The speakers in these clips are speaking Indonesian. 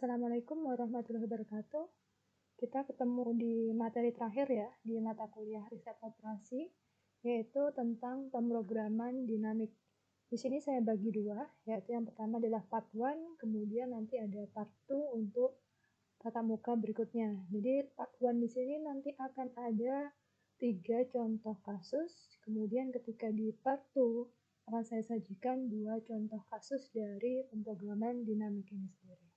Assalamualaikum warahmatullahi wabarakatuh. Kita ketemu di materi terakhir ya, di mata kuliah riset operasi, yaitu tentang pemrograman dinamik. Di sini saya bagi dua, yaitu yang pertama adalah part 1, kemudian nanti ada part 2 untuk tatap muka berikutnya. Jadi part 1 di sini nanti akan ada 3 contoh kasus, kemudian ketika di part 2 akan saya sajikan 2 contoh kasus dari pemrograman dinamik ini sendiri.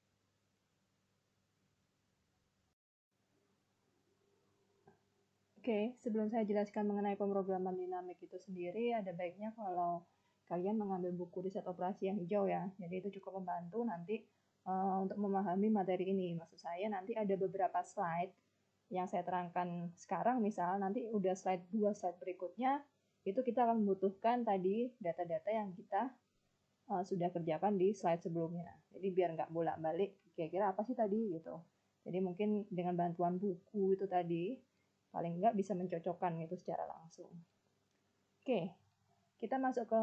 Oke, sebelum saya jelaskan mengenai pemrograman dinamik itu sendiri, ada baiknya kalau kalian mengambil buku riset operasi yang hijau ya. Jadi itu cukup membantu nanti untuk memahami materi ini. Maksud saya nanti ada beberapa slide yang saya terangkan sekarang, misal nanti udah slide 2 slide berikutnya, itu kita akan membutuhkan tadi data-data yang kita sudah kerjakan di slide sebelumnya. Jadi biar nggak bolak-balik, kira-kira apa sih tadi gitu. Jadi mungkin dengan bantuan buku itu tadi, paling nggak bisa mencocokkan itu secara langsung. Oke, kita masuk ke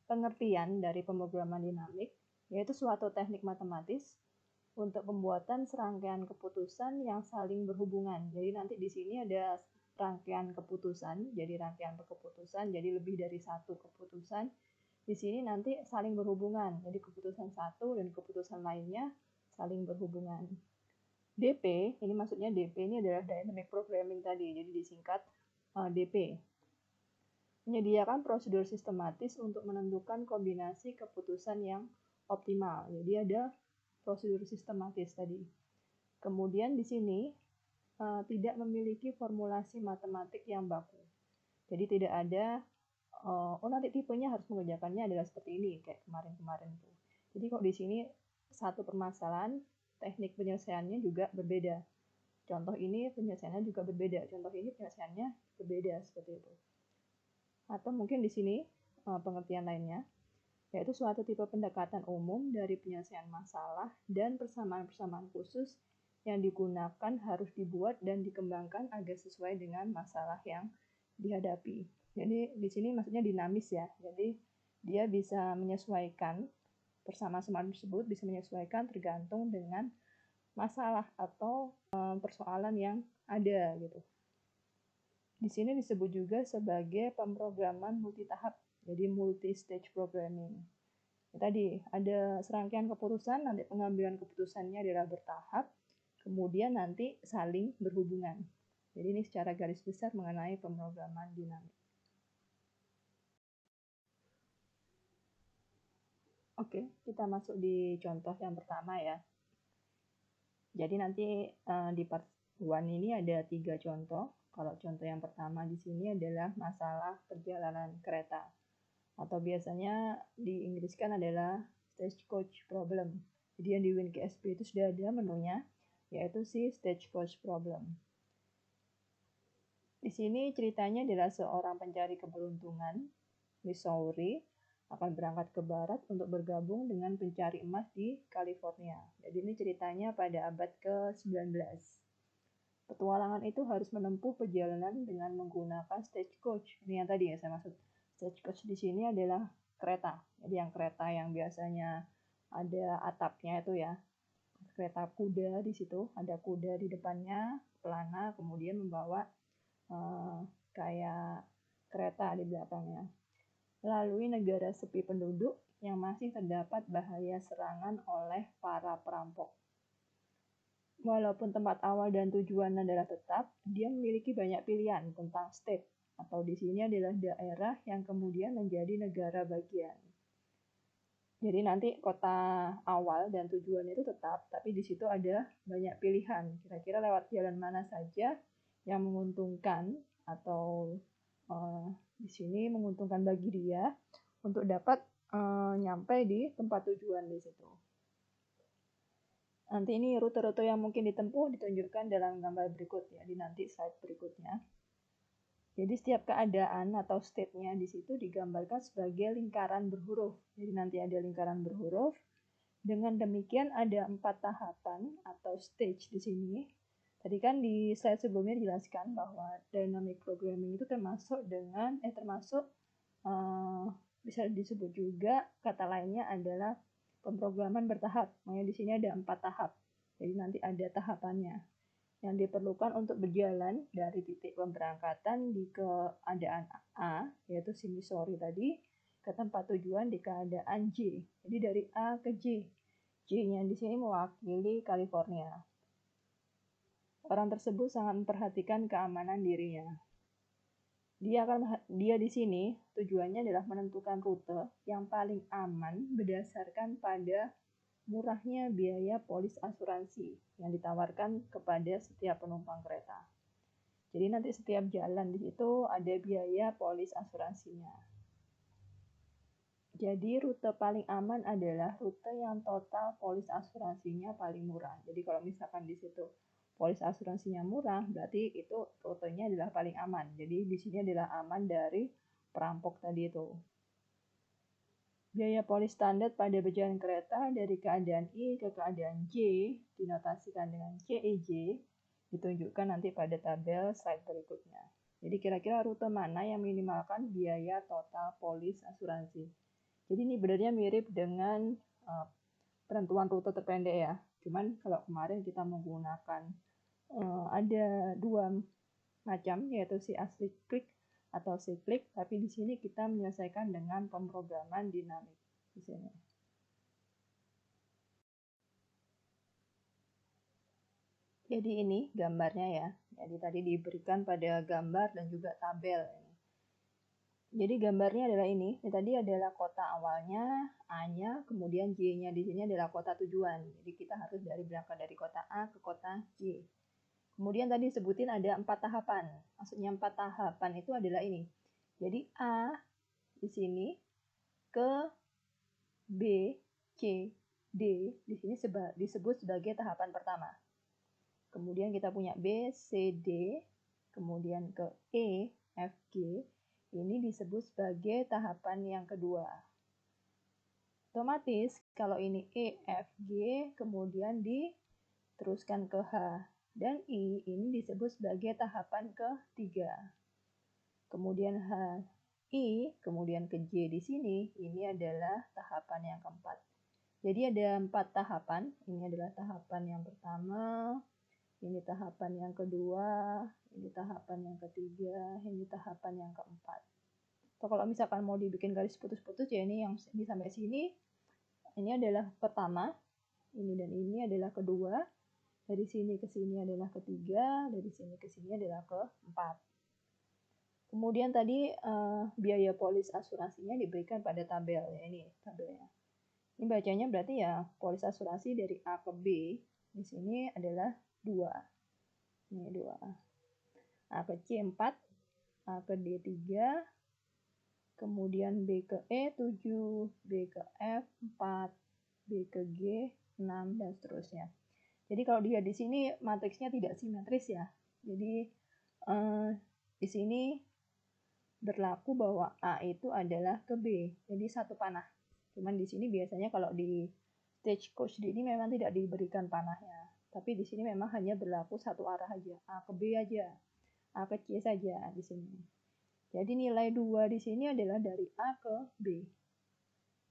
pengertian dari pemrograman dinamik, yaitu suatu teknik matematis untuk pembuatan serangkaian keputusan yang saling berhubungan. Jadi nanti di sini ada rangkaian keputusan, jadi rangkaian keputusan, jadi lebih dari satu keputusan. Di sini nanti saling berhubungan, jadi keputusan satu dan keputusan lainnya saling berhubungan. DP, ini maksudnya DP ini adalah Dynamic Programming tadi, jadi disingkat DP. Menyediakan prosedur sistematis untuk menentukan kombinasi keputusan yang optimal. Jadi ada prosedur sistematis tadi. Kemudian di sini tidak memiliki formulasi matematik yang baku. Jadi tidak ada, nanti tipenya harus mengerjakannya adalah seperti ini, kayak kemarin-kemarin tuh. Jadi kok di sini satu permasalahan, teknik penyelesaiannya juga berbeda. Contoh ini penyelesaiannya juga berbeda. Contoh ini penyelesaiannya berbeda seperti itu. Atau mungkin di sini pengertian lainnya, yaitu suatu tipe pendekatan umum dari penyelesaian masalah dan persamaan-persamaan khusus yang digunakan harus dibuat dan dikembangkan agar sesuai dengan masalah yang dihadapi. Jadi di sini maksudnya dinamis ya. Jadi dia bisa menyesuaikan persamaan tersebut, bisa menyesuaikan tergantung dengan masalah atau persoalan yang ada gitu. Di sini disebut juga sebagai pemrograman multitahap, jadi multi-stage programming. Tadi ada serangkaian keputusan, nanti pengambilan keputusannya adalah bertahap, kemudian nanti saling berhubungan. Jadi ini secara garis besar mengenai pemrograman dinamik. Oke, kita masuk di contoh yang pertama ya. Jadi nanti di part 1 ini ada 3 contoh. Kalau contoh yang pertama di sini adalah masalah perjalanan kereta. Atau biasanya diinggriskan adalah stagecoach problem. Jadi yang di WinKSP itu sudah ada menunya, yaitu si stagecoach problem. Di sini ceritanya adalah seorang pencari keberuntungan, Missouri, akan berangkat ke barat untuk bergabung dengan pencari emas di California. Jadi ini ceritanya pada abad ke-19. Petualangan itu harus menempuh perjalanan dengan menggunakan stagecoach. Ini yang tadi ya saya maksud. Stagecoach di sini adalah kereta. Jadi yang kereta yang biasanya ada atapnya itu ya. Kereta kuda di situ, ada kuda di depannya, pelana, kemudian membawa kayak kereta di belakangnya. Melalui negara sepi penduduk yang masih terdapat bahaya serangan oleh para perampok. Walaupun tempat awal dan tujuan adalah tetap, dia memiliki banyak pilihan tentang state, atau di sini adalah daerah yang kemudian menjadi negara bagian. Jadi nanti kota awal dan tujuannya itu tetap, tapi di situ ada banyak pilihan. Kira-kira lewat jalan mana saja yang menguntungkan atau di sini menguntungkan bagi dia untuk dapat nyampe di tempat tujuan di situ. Nanti ini rute-rute yang mungkin ditempuh ditunjukkan dalam gambar berikut ya, di nanti slide berikutnya. Jadi setiap keadaan atau state-nya di situ digambarkan sebagai lingkaran berhuruf. Jadi nanti ada lingkaran berhuruf. Dengan demikian ada 4 tahapan atau stage di sini. Tadi kan di slide sebelumnya dijelaskan bahwa dynamic programming itu termasuk bisa disebut juga kata lainnya adalah pemrograman bertahap. Makanya di sini ada 4 tahap. Jadi nanti ada tahapannya yang diperlukan untuk berjalan dari titik pemberangkatan di keadaan A, yaitu si Missouri tadi, ke tempat tujuan di keadaan J. Jadi dari A ke J. J-nya di sini mewakili California. Orang tersebut sangat memperhatikan keamanan dirinya. Dia di sini tujuannya adalah menentukan rute yang paling aman berdasarkan pada murahnya biaya polis asuransi yang ditawarkan kepada setiap penumpang kereta. Jadi nanti setiap jalan di situ ada biaya polis asuransinya. Jadi rute paling aman adalah rute yang total polis asuransinya paling murah. Jadi kalau misalkan di situ polis asuransinya murah, berarti itu rutenya adalah paling aman. Jadi di sini adalah aman dari perampok tadi itu. Biaya polis standar pada perjalanan kereta dari keadaan I ke keadaan J dinotasikan dengan CEJ, ditunjukkan nanti pada tabel slide berikutnya. Jadi kira-kira rute mana yang minimalkan biaya total polis asuransi. Jadi ini benernya mirip dengan penentuan rute terpendek ya. Cuman kalau kemarin kita menggunakan ada 2 macam, yaitu si acyclic atau cyclic, tapi di sini kita menyelesaikan dengan pemrograman dinamik di sini. Jadi ini gambarnya ya. Jadi tadi diberikan pada gambar dan juga tabel. Jadi gambarnya adalah ini. Tadi adalah kota awalnya, A-nya, kemudian J-nya di sini adalah kota tujuan. Jadi kita harus berangkat dari kota A ke kota J. Kemudian tadi sebutin ada 4 tahapan. Maksudnya 4 tahapan itu adalah ini. Jadi A di sini ke B, C, D di sini disebut sebagai tahapan pertama. Kemudian kita punya B, C, D, kemudian ke E, F, G. Ini disebut sebagai tahapan yang kedua. Otomatis kalau ini E, F, G, kemudian diteruskan ke H dan I, ini disebut sebagai tahapan ketiga. Kemudian H, I, kemudian ke J di sini, ini adalah tahapan yang keempat. Jadi ada 4 tahapan. Ini adalah tahapan yang pertama, ini tahapan yang kedua, ini tahapan yang ketiga, ini tahapan yang keempat. Atau kalau misalkan mau dibikin garis putus-putus ya ini yang ini sampai sini, ini adalah pertama, ini dan ini adalah kedua, dari sini ke sini adalah ketiga, dari sini ke sini adalah keempat. Kemudian tadi biaya polis asuransinya diberikan pada tabel ya, ini tabelnya. Ini bacanya berarti ya polis asuransi dari A ke B di sini adalah 2. Ini 2. A ke C 4, A ke D 3, kemudian B ke E 7, B ke F 4, B ke G 6 dan seterusnya. Jadi kalau dilihat di sini matriksnya tidak simetris ya. Jadi di sini berlaku bahwa A itu adalah ke B, jadi satu panah. Cuman di sini biasanya kalau di Stagecoach ini memang tidak diberikan panahnya, tapi di sini memang hanya berlaku satu arah aja, A ke B aja, A ke C saja di sini. Jadi nilai 2 di sini adalah dari A ke B,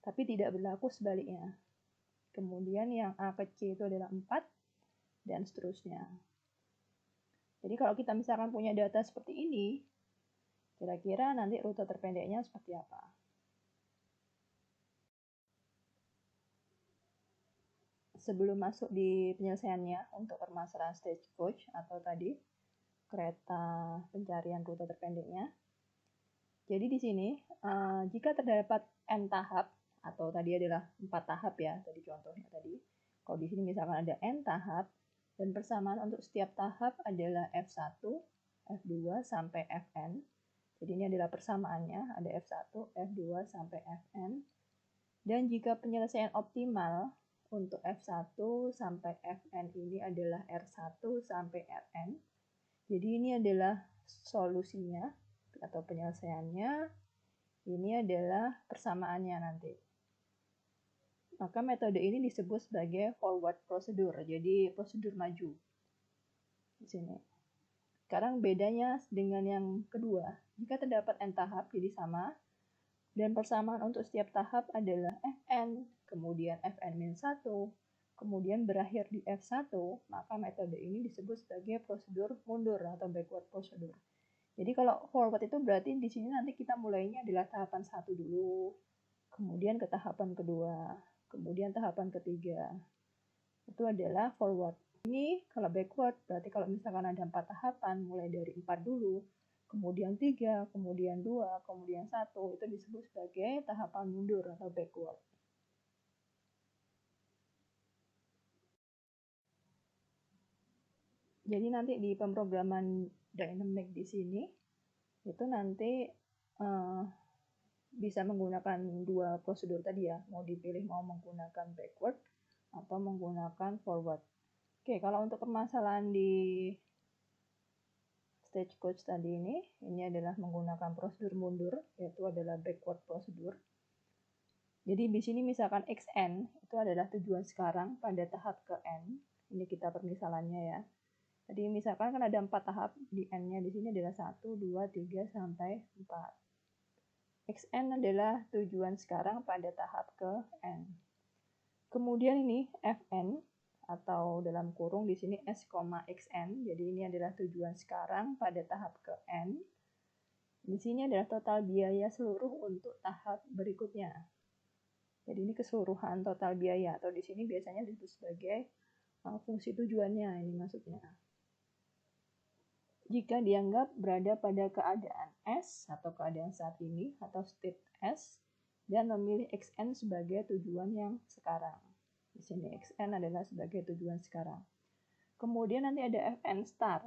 tapi tidak berlaku sebaliknya. Kemudian yang A ke C itu adalah 4, dan seterusnya. Jadi kalau kita misalkan punya data seperti ini, kira-kira nanti rute terpendeknya seperti apa? Sebelum masuk di penyelesaiannya untuk permasalahan Stagecoach atau tadi kereta pencarian rute terpendeknya. Jadi di sini jika terdapat n tahap atau tadi adalah 4 tahap ya, tadi contohnya tadi. Kalau di sini misalkan ada n tahap dan persamaan untuk setiap tahap adalah F1, F2 sampai Fn. Jadi ini adalah persamaannya, ada F1, F2 sampai Fn. Dan jika penyelesaian optimal untuk F1 sampai Fn ini adalah R1 sampai Rn. Jadi ini adalah solusinya atau penyelesaiannya. Ini adalah persamaannya nanti. Maka metode ini disebut sebagai forward procedure, jadi prosedur maju. Di sini. Sekarang bedanya dengan yang kedua, jika terdapat n tahap jadi sama, dan persamaan untuk setiap tahap adalah Fn ke kemudian Fn-1, kemudian berakhir di F1, maka metode ini disebut sebagai prosedur mundur atau backward procedure. Jadi kalau forward itu berarti di sini nanti kita mulainya adalah tahapan 1 dulu, kemudian ke tahapan kedua, kemudian tahapan ketiga. Itu adalah forward. Ini kalau backward berarti kalau misalkan ada 4 tahapan, mulai dari 4 dulu, kemudian 3, kemudian 2, kemudian 1, itu disebut sebagai tahapan mundur atau backward. Jadi nanti di pemrograman dynamic di sini itu nanti bisa menggunakan dua prosedur tadi ya, mau dipilih mau menggunakan backward atau menggunakan forward. Oke, kalau untuk permasalahan di stagecoach tadi ini adalah menggunakan prosedur mundur, yaitu adalah backward prosedur. Jadi di sini misalkan xn itu adalah tujuan sekarang pada tahap ke n. Ini kita permisalannya ya. Jadi misalkan kan ada 4 tahap, di n-nya di sini adalah 1, 2, 3 sampai 4. Xn adalah tujuan sekarang pada tahap ke n. Kemudian ini Fn atau dalam kurung di sini S, xn. Jadi ini adalah tujuan sekarang pada tahap ke n. Di sini adalah total biaya seluruh untuk tahap berikutnya. Jadi ini keseluruhan total biaya atau di sini biasanya disebut sebagai fungsi tujuannya, ini maksudnya. Jika dianggap berada pada keadaan S atau keadaan saat ini atau state S dan memilih xn sebagai tujuan yang sekarang. Di sini xn adalah sebagai tujuan sekarang. Kemudian nanti ada fn star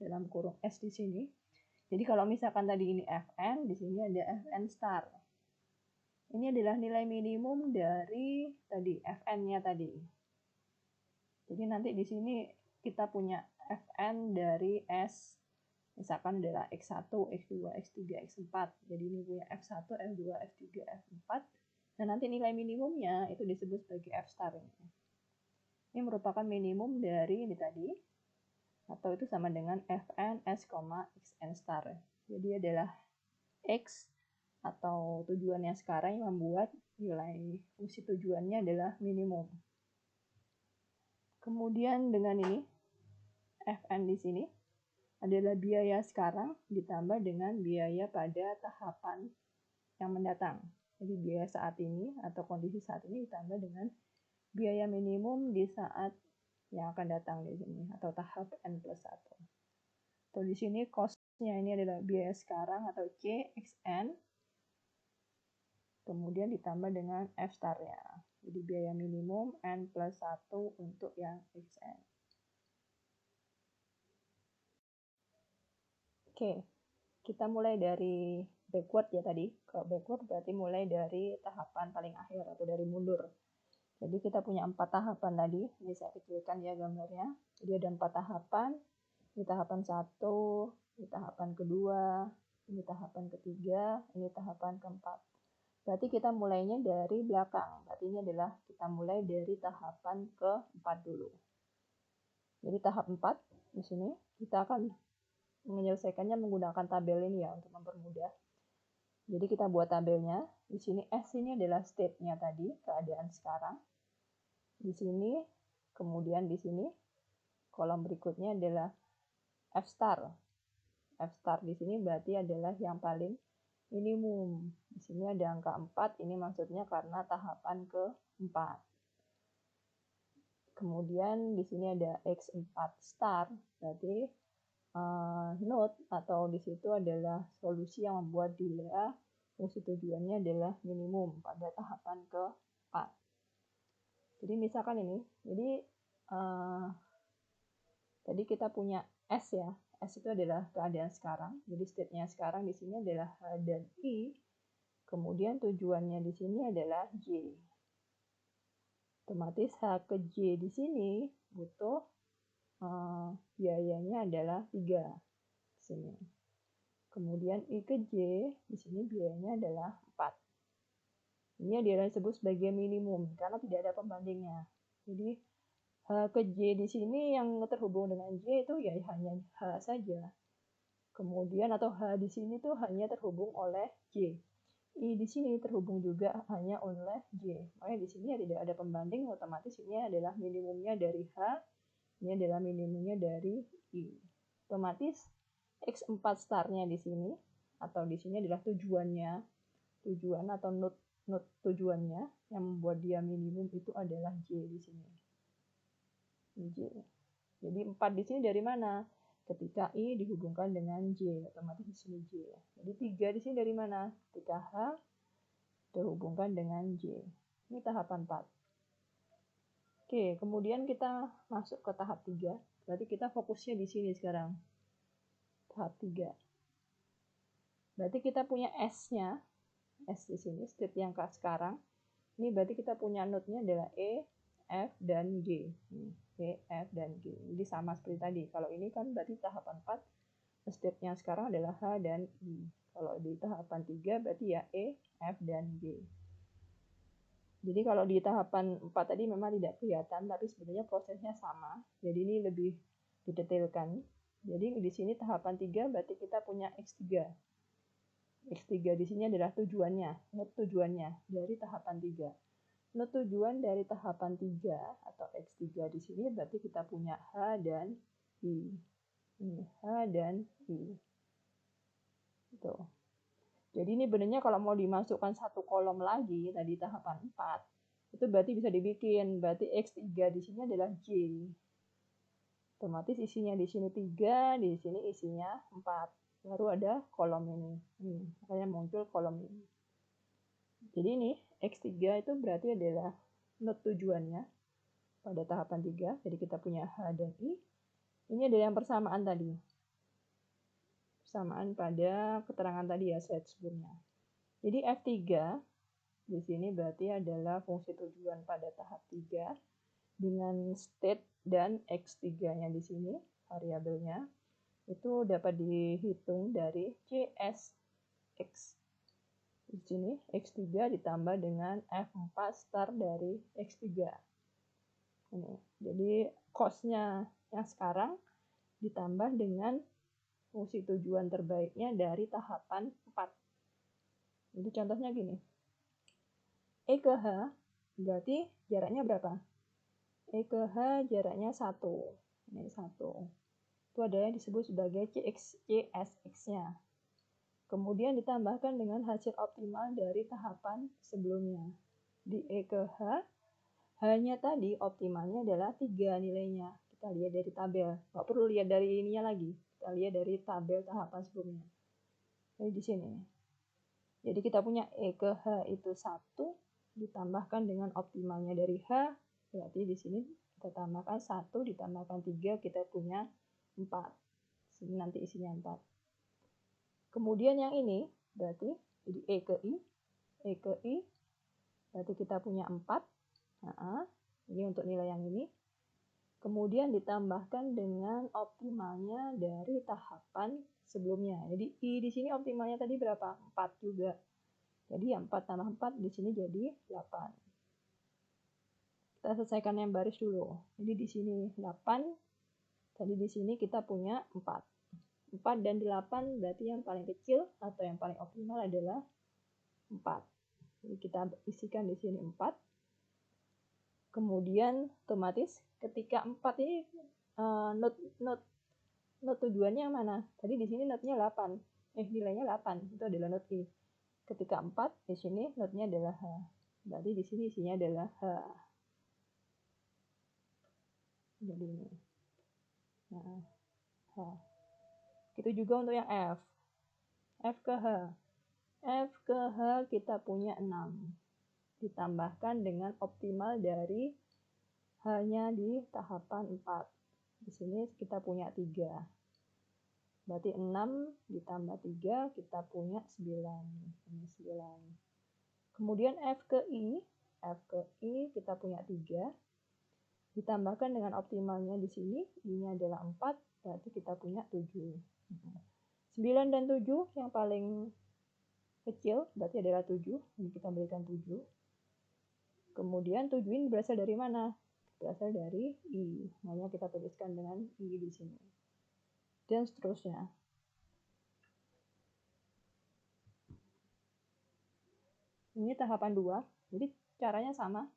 dalam kurung S di sini. Jadi kalau misalkan tadi ini fn, di sini ada fn star. Ini adalah nilai minimum dari tadi fn-nya tadi. Jadi nanti di sini kita punya fn dari S, misalkan adalah x1, x2, x3, x4. Jadi ini punya f1, f2, f3, f4. Dan nanti nilai minimumnya itu disebut sebagai f star ini. Ini merupakan minimum dari ini tadi, atau itu sama dengan fn s, xn star. Jadi adalah x atau tujuan yang sekarang yang membuat nilai fungsi tujuannya adalah minimum. Kemudian dengan ini fn di sini adalah biaya sekarang ditambah dengan biaya pada tahapan yang mendatang. Jadi biaya saat ini atau kondisi saat ini ditambah dengan biaya minimum di saat yang akan datang di sini atau tahap n+1. Atau di sini cost-nya ini adalah biaya sekarang atau C xn kemudian ditambah dengan f star-nya. Jadi biaya minimum n+1 untuk yang xn. Oke, kita mulai dari backward ya tadi. Kalau backward berarti mulai dari tahapan paling akhir atau dari mundur. Jadi kita punya 4 tahapan tadi. Ini saya kecilkan ya gambarnya. Jadi ada 4 tahapan. Ini tahapan 1, ini tahapan kedua, ini tahapan ketiga, ini tahapan keempat. Berarti kita mulainya dari belakang. Berarti ini adalah kita mulai dari tahapan keempat dulu. Jadi tahap 4 di sini kita akan menyelesaikannya menggunakan tabel ini ya untuk mempermudah. Jadi kita buat tabelnya. Di sini S ini adalah state-nya tadi, keadaan sekarang. Di sini, kemudian di sini kolom berikutnya adalah F star. F star di sini berarti adalah yang paling minimum. Di sini ada angka 4, ini maksudnya karena tahapan ke-4. Kemudian di sini ada X4 star, berarti node atau di situ adalah solusi yang membuat dia fungsi tujuannya adalah minimum pada tahapan ke-4. Jadi misalkan ini, jadi tadi kita punya S ya, S itu adalah keadaan sekarang, jadi state-nya sekarang di sini adalah H dan I, kemudian tujuannya di sini adalah J. Otomatis H ke J di sini butuh biayanya adalah 3 di sini. Kemudian I ke J di sini biayanya adalah 4. Ini adalah disebut sebagai minimum karena tidak ada pembandingnya. Jadi H ke J di sini yang terhubung dengan J itu ya hanya H saja. Kemudian atau H di sini tuh hanya terhubung oleh J. I di sini terhubung juga hanya oleh J. Makanya di sini tidak ada pembanding, otomatis ini adalah minimumnya dari H, ini adalah minimumnya dari I. Otomatis X4 startnya di sini, atau di sini adalah tujuan atau node tujuannya yang membuat dia minimum itu adalah J di sini. J. Jadi 4 di sini dari mana? Ketika I dihubungkan dengan J, otomatis di sini J. Jadi 3 di sini dari mana? Ketika H dihubungkan dengan J. Ini tahapan 4. Oke, kemudian kita masuk ke tahap 3. Berarti kita fokusnya di sini sekarang. Tahap 3. Berarti kita punya S-nya. S di sini, state yang sekarang. Ini berarti kita punya node-nya adalah E, F, dan G. E, F, dan G. Jadi sama seperti tadi. Kalau ini kan berarti tahapan 4, state-nya sekarang adalah H dan I. Kalau di tahapan 3 berarti ya E, F, dan G. Jadi kalau di tahapan 4 tadi memang tidak kelihatan, tapi sebenarnya prosesnya sama. Jadi ini lebih didetailkan. Jadi di sini tahapan 3 berarti kita punya X3. X3 di sini adalah tujuannya, node tujuannya dari tahapan 3. Node tujuan dari tahapan 3 atau X3 di sini berarti kita punya H dan I. Ini H dan I. Tuh. Jadi ini benarnya kalau mau dimasukkan satu kolom lagi tadi tahapan 4, itu berarti bisa dibikin. Berarti X3 di sini adalah J. Otomatis isinya di sini 3, di sini isinya 4. Baru ada kolom ini. Makanya muncul kolom ini. Jadi ini X3 itu berarti adalah node tujuannya pada tahapan 3. Jadi kita punya H dan I. Ini adalah yang persamaan tadi. Persamaan pada keterangan tadi ya, slide sebelumnya. Jadi F3 di sini berarti adalah fungsi tujuan pada tahap 3 dengan state dan X3-nya di sini, variabelnya. Itu dapat dihitung dari CSX. Di sini X3 ditambah dengan F4 star dari X3. Ini. Jadi cost-nya yang sekarang ditambah dengan fungsi tujuan terbaiknya dari tahapan 4. Jadi contohnya gini. E ke H berarti jaraknya berapa? E ke H jaraknya 1. Ini 1. Itu adalah yang disebut sebagai CSX-nya. Kemudian ditambahkan dengan hasil optimal dari tahapan sebelumnya. Di E ke H, H-nya tadi optimalnya adalah 3 nilainya. Kita lihat dari tabel. Nggak perlu lihat dari ininya lagi. Kita lihat dari tabel tahapan sebelumnya. Jadi di sini. Jadi kita punya E ke H itu 1, ditambahkan dengan optimalnya dari H, berarti di sini kita tambahkan 1, ditambahkan 3, kita punya 4. Sini nanti isinya 4. Kemudian yang ini berarti jadi E ke I berarti kita punya 4. Ini untuk nilai yang ini. Kemudian ditambahkan dengan optimalnya dari tahapan sebelumnya. Jadi I di sini optimalnya tadi berapa? 4 juga. Jadi yang 4 tambah 4 di sini jadi 8. Kita selesaikan yang baris dulu. Jadi di sini 8. Tadi di sini kita punya 4. 4 dan 8 berarti yang paling kecil atau yang paling optimal adalah 4. Jadi kita isikan di sini 4. Kemudian otomatis ketika 4 ini node tujuannya mana? Tadi di sini node-nya 8. Nilainya 8. Itu adalah node I. Ketika 4 di sini node-nya adalah H. Berarti di sini isinya adalah H. Jadi ini. Nah, H. Itu juga untuk yang F. F ke H. F ke H kita punya 6. Ditambahkan dengan optimal dari H-nya di tahapan 4. Di sini kita punya 3. Berarti 6 ditambah 3 kita punya 9. Ini 9. Kemudian F ke I. F ke I kita punya 3. Ditambahkan dengan optimalnya di sini, I-nya adalah 4, berarti kita punya 7. 9 dan 7 yang paling kecil, berarti adalah 7. Ini kita berikan 7. Kemudian 7 ini berasal dari mana? Berasal dari I. Makanya kita tuliskan dengan I di sini. Dan seterusnya. Ini tahapan 2, jadi caranya sama.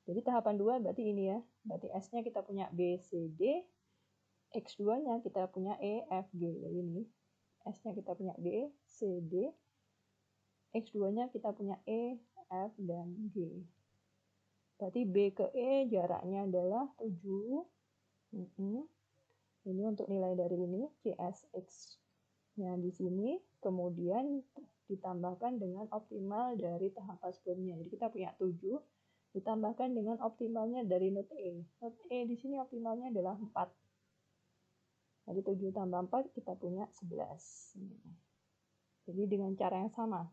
Jadi tahapan 2 berarti ini ya, berarti S-nya kita punya B, C, D, X2-nya kita punya E, F, G. Jadi ini S-nya kita punya B, C, D, X2-nya kita punya E, F, dan G. Berarti B ke E jaraknya adalah 7. Ini untuk nilai dari ini, CSX-nya di sini, kemudian ditambahkan dengan optimal dari tahapan sebelumnya. Jadi kita punya 7, ditambahkan dengan optimalnya dari node E. Node E di sini optimalnya adalah 4. Jadi 7 tambah 4 kita punya 11. Jadi dengan cara yang sama.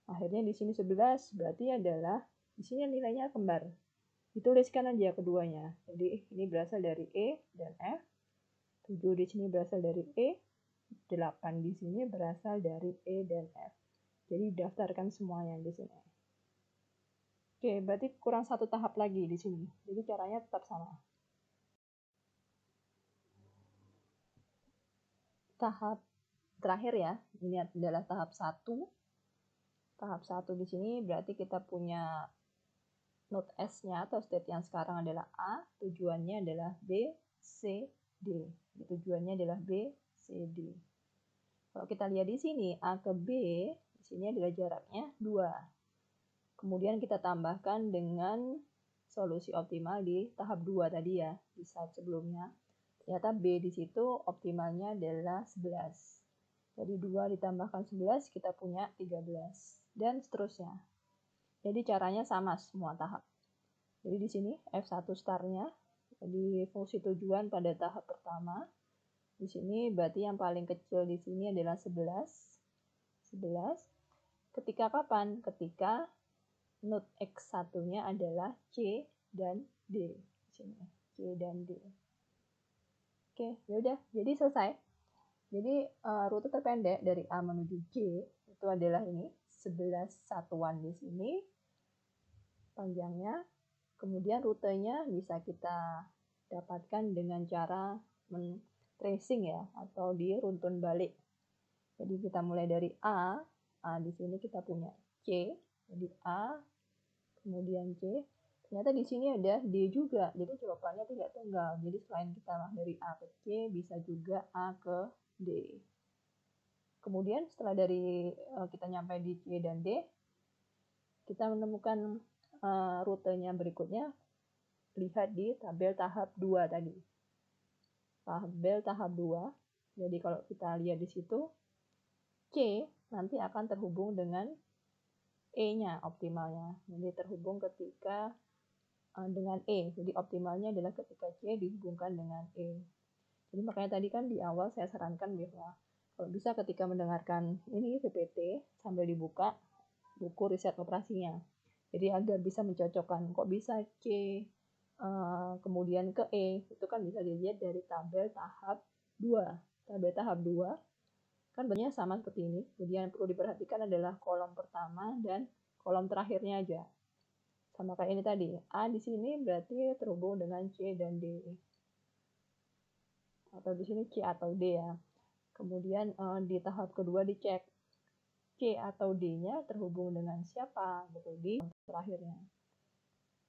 Akhirnya di sini 11 berarti adalah di sini nilainya kembar. Dituliskan aja keduanya. Jadi ini berasal dari E dan F. 7 di sini berasal dari E. 8 di sini berasal dari E dan F. Jadi daftarkan semuanya di sini. Oke, berarti kurang satu tahap lagi di sini. Jadi caranya tetap sama. Tahap terakhir ya, ini adalah tahap 1. Tahap 1 di sini berarti kita punya node S-nya atau state yang sekarang adalah A, tujuannya adalah B, C, D. Tujuannya adalah B, C, D. Kalau kita lihat di sini A ke B, di sini adalah jaraknya 2. Kemudian kita tambahkan dengan solusi optimal di tahap 2 tadi ya, di slide sebelumnya. Ternyata B di situ optimalnya adalah 11. Jadi 2 ditambahkan 11 kita punya 13 dan seterusnya. Jadi caranya sama semua tahap. Jadi di sini F1 startnya, jadi fungsi tujuan pada tahap pertama. Di sini berarti yang paling kecil di sini adalah 11. Ketika kapan? Ketika node X1-nya adalah C dan D. Di sini C dan D. Oke, yaudah, jadi selesai. Jadi rute terpendek dari A menuju C itu adalah ini 11 satuan di sini panjangnya. Kemudian rutenya bisa kita dapatkan dengan cara tracing ya, atau di runtun balik. Jadi kita mulai dari A di sini kita punya C, jadi A, kemudian C. Ternyata di sini ada D juga, jadi jawabannya tidak tunggal. Jadi selain kita dari A ke C, bisa juga A ke D. Kemudian setelah dari kita nyampe di C dan D, kita menemukan rutenya berikutnya. Lihat di tabel tahap 2 tadi. Tabel tahap 2. Jadi kalau kita lihat di situ, C nanti akan terhubung dengan E-nya optimalnya. Jadi terhubung ketika dengan E. Jadi optimalnya adalah ketika C dihubungkan dengan E. Jadi makanya tadi kan di awal saya sarankan bahwa kalau bisa ketika mendengarkan ini PPT sambil dibuka buku riset operasinya. Jadi agar bisa mencocokkan kok bisa C kemudian ke E, itu kan bisa dilihat dari tabel tahap 2. Tabel tahap 2 kan bentuknya sama seperti ini. Jadi yang perlu diperhatikan adalah kolom pertama dan kolom terakhirnya aja. Sama kayak ini tadi. A di sini berarti terhubung dengan C dan D. Atau di sini C atau D ya. Kemudian di tahap kedua dicek C atau D-nya terhubung dengan siapa, betul di terakhirnya.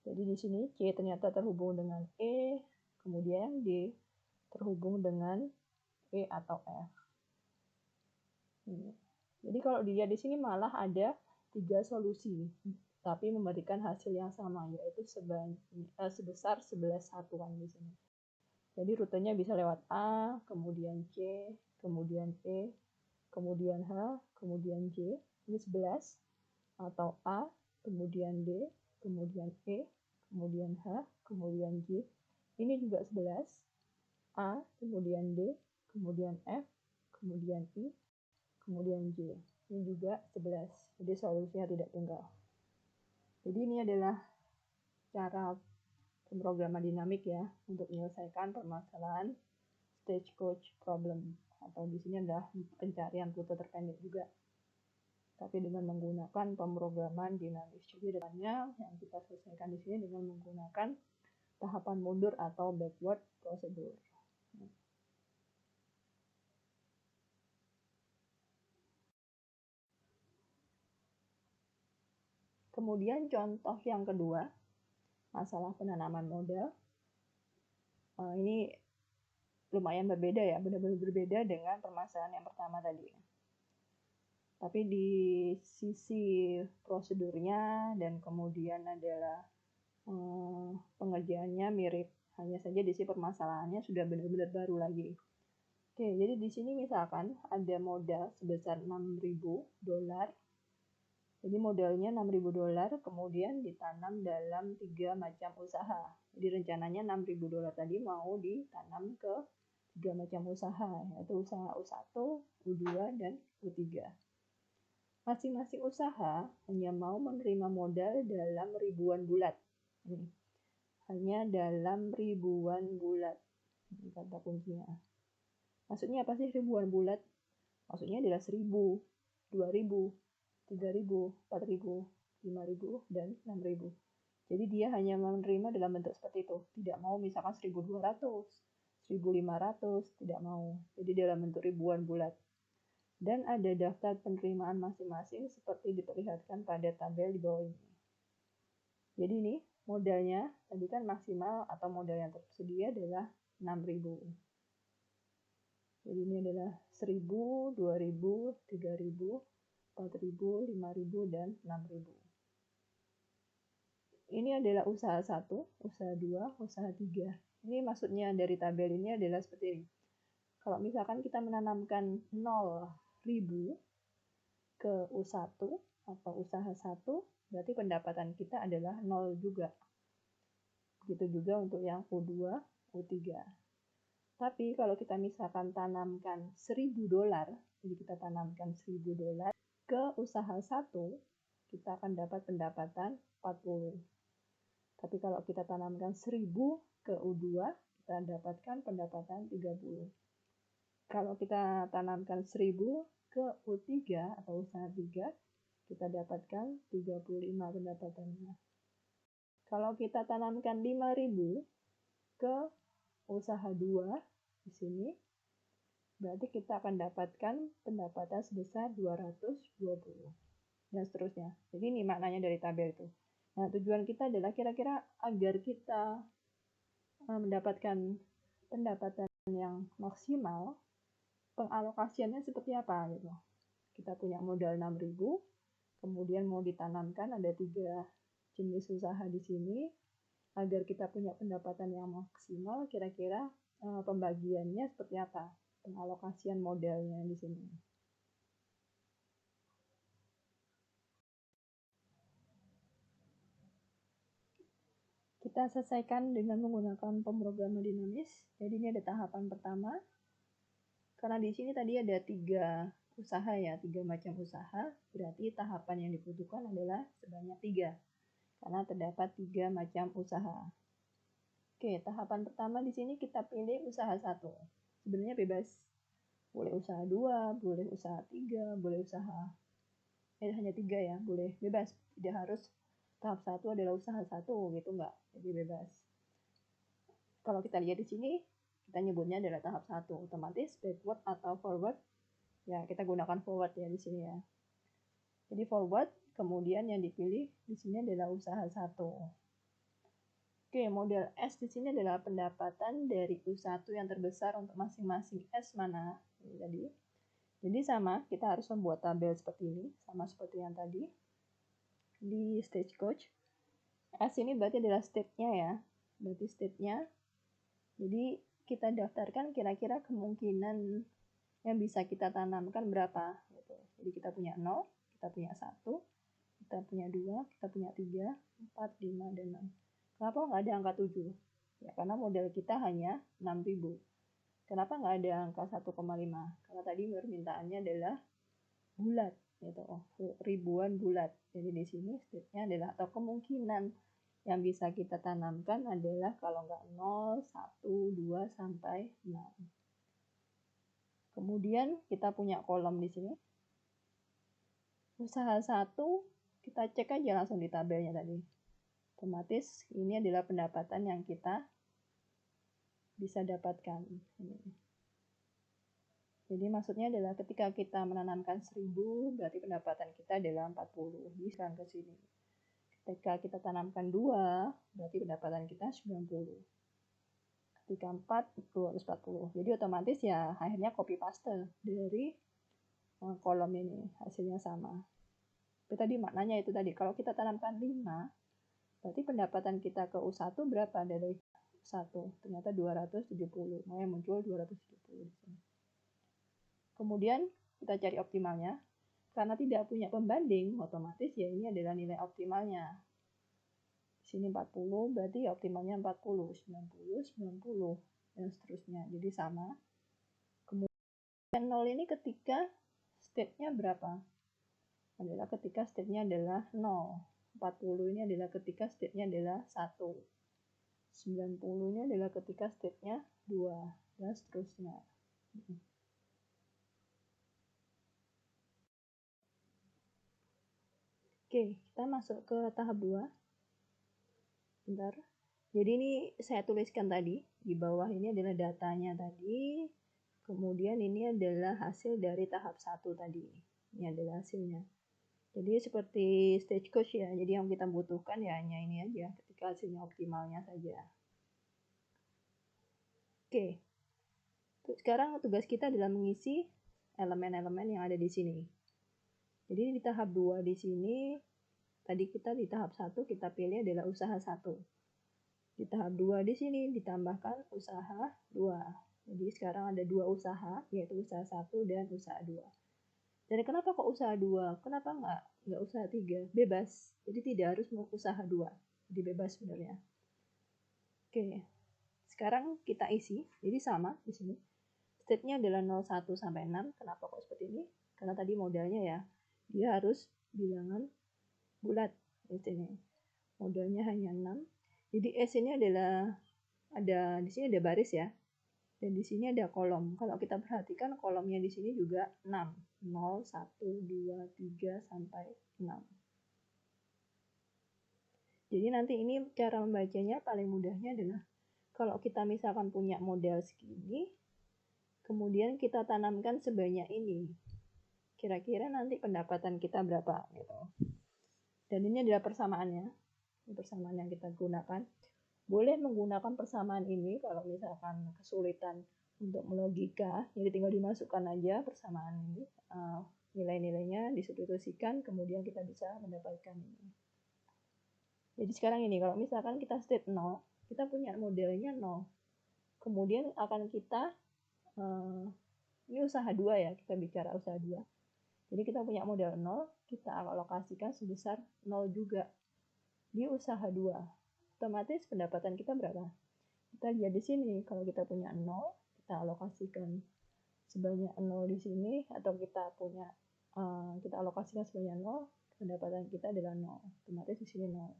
Jadi di sini C ternyata terhubung dengan E, kemudian D terhubung dengan E atau F. Jadi kalau dilihat di sini malah ada 3 solusi, tapi memberikan hasil yang sama, yaitu sebesar 11 satuan di sini. Jadi rutenya bisa lewat A, kemudian C, kemudian E, kemudian H, kemudian J. Ini 11. Atau A, kemudian D, kemudian E, kemudian H, kemudian J. Ini juga 11. A, kemudian D, kemudian F, kemudian I, kemudian J. Ini juga 11. Jadi solusinya tidak tunggal. Jadi ini adalah cara pemrograman dinamik ya untuk menyelesaikan permasalahan stagecoach problem, atau di sini adalah pencarian rute terpendek juga, tapi dengan menggunakan pemrograman dinamis. Jadi depannya yang kita selesaikan di sini dengan menggunakan tahapan mundur atau backward procedure. Kemudian contoh yang kedua, masalah penanaman modal. Ini lumayan berbeda ya, benar-benar berbeda dengan permasalahan yang pertama tadi. Tapi di sisi prosedurnya dan kemudian adalah pengerjaannya mirip, hanya saja di sini permasalahannya sudah benar-benar baru lagi. Oke, jadi di sini misalkan ada modal sebesar $6.000. Jadi modalnya $6.000, kemudian ditanam dalam 3 macam usaha. Jadi rencananya $6.000 tadi mau ditanam ke 3 macam usaha, yaitu usaha U1, U2, dan U3. Masing-masing usaha hanya mau menerima modal dalam ribuan bulat. Hanya dalam ribuan bulat. Ini kata kuncinya. Maksudnya apa sih ribuan bulat? Maksudnya adalah 1.000, 2.000, 3.000, 4.000, 5.000, dan 6.000. Jadi dia hanya menerima dalam bentuk seperti itu. Tidak mau misalkan 1.200, 1.500, tidak mau. Jadi dalam bentuk ribuan bulat. Dan ada daftar penerimaan masing-masing seperti diperlihatkan pada tabel di bawah ini. Jadi ini modalnya tadi kan maksimal atau modal yang tersedia adalah 6.000. Jadi ini adalah 1.000, 2.000, 3.000, 4.000, 5.000, dan 6.000. Ini adalah usaha 1, usaha 2, usaha 3. Ini maksudnya dari tabel ini adalah seperti ini. Kalau misalkan kita menanamkan 0.000 ke U1 atau usaha 1, berarti pendapatan kita adalah 0 juga. Begitu juga untuk yang U2, U3. Tapi kalau kita misalkan tanamkan $1.000, jadi kita tanamkan $1.000 ke usaha 1, kita akan dapat pendapatan 40. Tapi kalau kita tanamkan 1.000 ke U2, kita dapatkan pendapatan 30. Kalau kita tanamkan 1.000 ke U3 atau usaha 3, kita dapatkan 35 pendapatannya. Kalau kita tanamkan 5.000 ke usaha 2 di sini, berarti kita akan dapatkan pendapatan sebesar 220 dan seterusnya. Jadi ini maknanya dari tabel itu. Nah, tujuan kita adalah kira-kira agar kita mendapatkan pendapatan yang maksimal, pengalokasiannya seperti apa gitu. Kita punya modal 6.000, kemudian mau ditanamkan ada 3 jenis usaha di sini. Agar kita punya pendapatan yang maksimal, kira-kira pembagiannya seperti apa? Pengalokasian modalnya di sini. Kita selesaikan dengan menggunakan pemrograman dinamis. Jadi ini ada tahapan pertama. Karena di sini tadi ada 3 usaha ya, 3 macam usaha, berarti tahapan yang dibutuhkan adalah sebanyak 3. Karena terdapat 3 macam usaha. Oke, tahapan pertama di sini kita pilih usaha 1. Sebenarnya bebas. Boleh usaha 2, boleh usaha 3, boleh usaha hanya 3 ya, boleh bebas. Tidak harus tahap 1 adalah usaha 1 gitu, enggak. Jadi bebas. Kalau kita lihat di sini, kita nyebutnya adalah tahap 1, otomatis backward atau forward. Ya, kita gunakan forward ya di sini ya. Jadi forward, kemudian yang dipilih di sini adalah usaha 1. Oke, model S di sini adalah pendapatan dari U1 yang terbesar untuk masing-masing S mana ini tadi. Jadi sama, kita harus membuat tabel seperti ini, sama seperti yang tadi di Stagecoach. S ini berarti adalah state-nya ya, berarti state-nya. Jadi kita daftarkan kira-kira kemungkinan yang bisa kita tanamkan berapa. Gitu. Jadi kita punya 0, kita punya 1, kita punya 2, kita punya 3, 4, 5, dan 6. Kenapa nggak ada angka 7? Ya, karena modal kita hanya 6.000. Kenapa nggak ada angka 1,5? Karena tadi permintaannya adalah bulat, gitu. Ribuan bulat. Jadi di sini state-nya adalah, atau kemungkinan yang bisa kita tanamkan adalah kalau nggak 0, 1, 2, sampai 6. Kemudian kita punya kolom di sini. Usaha 1, kita cek aja langsung di tabelnya tadi. Otomatis ini adalah pendapatan yang kita bisa dapatkan. Jadi maksudnya adalah ketika kita menanamkan 1.000, berarti pendapatan kita adalah 40. Bisa ke sini. Ketika kita tanamkan 2, berarti pendapatan kita 90. Ketika 4, 240. Jadi otomatis ya akhirnya copy paste dari kolom ini, hasilnya sama. Tapi tadi maknanya itu tadi, kalau kita tanamkan 5, berarti pendapatan kita ke U1 berapa dari 1? Ternyata 270. Makanya muncul 270 di sini. Kemudian kita cari optimalnya. Karena tidak punya pembanding, otomatis ya ini adalah nilai optimalnya. Di sini 40, berarti ya optimalnya 40, 90, 90, dan seterusnya. Jadi sama. Kemudian 0 ini ketika state-nya berapa? Adalah ketika state-nya adalah 0. 40 ini adalah ketika state-nya adalah 1. 90 ini adalah ketika state-nya 2, dan seterusnya. Oke, kita masuk ke tahap 2. Bentar. Jadi ini saya tuliskan tadi, di bawah ini adalah datanya tadi, kemudian ini adalah hasil dari tahap 1 tadi. Ini adalah hasilnya. Jadi seperti stage coach ya, jadi yang kita butuhkan ya hanya ini aja, ketika hasilnya optimalnya saja. Oke, sekarang tugas kita adalah mengisi elemen-elemen yang ada di sini. Jadi di tahap 2 di sini, tadi kita di tahap 1 kita pilih adalah usaha 1. Di tahap 2 di sini ditambahkan usaha 2. Jadi sekarang ada 2 usaha, yaitu usaha 1 dan usaha 2. Dan kenapa kok usaha 2? Kenapa nggak usaha 3? Bebas. Jadi tidak harus mau usaha 2. Jadi bebas sebenarnya. Oke. Sekarang kita isi. Jadi sama di sini. State-nya adalah 01 sampai 6. Kenapa kok seperti ini? Karena tadi modalnya ya, dia harus bilangan bulat di sini. Modalnya hanya 6. Jadi S ini adalah di sini ada baris ya. Dan di sini ada kolom. Kalau kita perhatikan kolomnya di sini juga 6. 0, 1, 2, 3 sampai 6. Jadi nanti ini cara membacanya paling mudahnya adalah kalau kita misalkan punya model segini, kemudian kita tanamkan sebanyak ini. Kira-kira nanti pendapatan kita berapa gitu. Dan ini adalah persamaannya. Ini persamaan yang kita gunakan. Boleh menggunakan persamaan ini kalau misalkan kesulitan untuk melogika, jadi tinggal dimasukkan aja persamaan ini, nilai-nilainya disubstitusikan, kemudian kita bisa mendapatkan ini. Jadi sekarang ini, kalau misalkan kita state 0, kita punya modelnya 0. Kemudian akan kita, ini usaha 2 ya, kita bicara usaha 2. Jadi kita punya model 0, kita alokasikan sebesar 0 juga di usaha 2. Otomatis pendapatan kita berapa? Kita lihat di sini, kalau kita punya 0, kita alokasikan sebanyak 0 di sini, atau kita alokasikan sebanyak 0, pendapatan kita adalah 0. Otomatis di sini 0.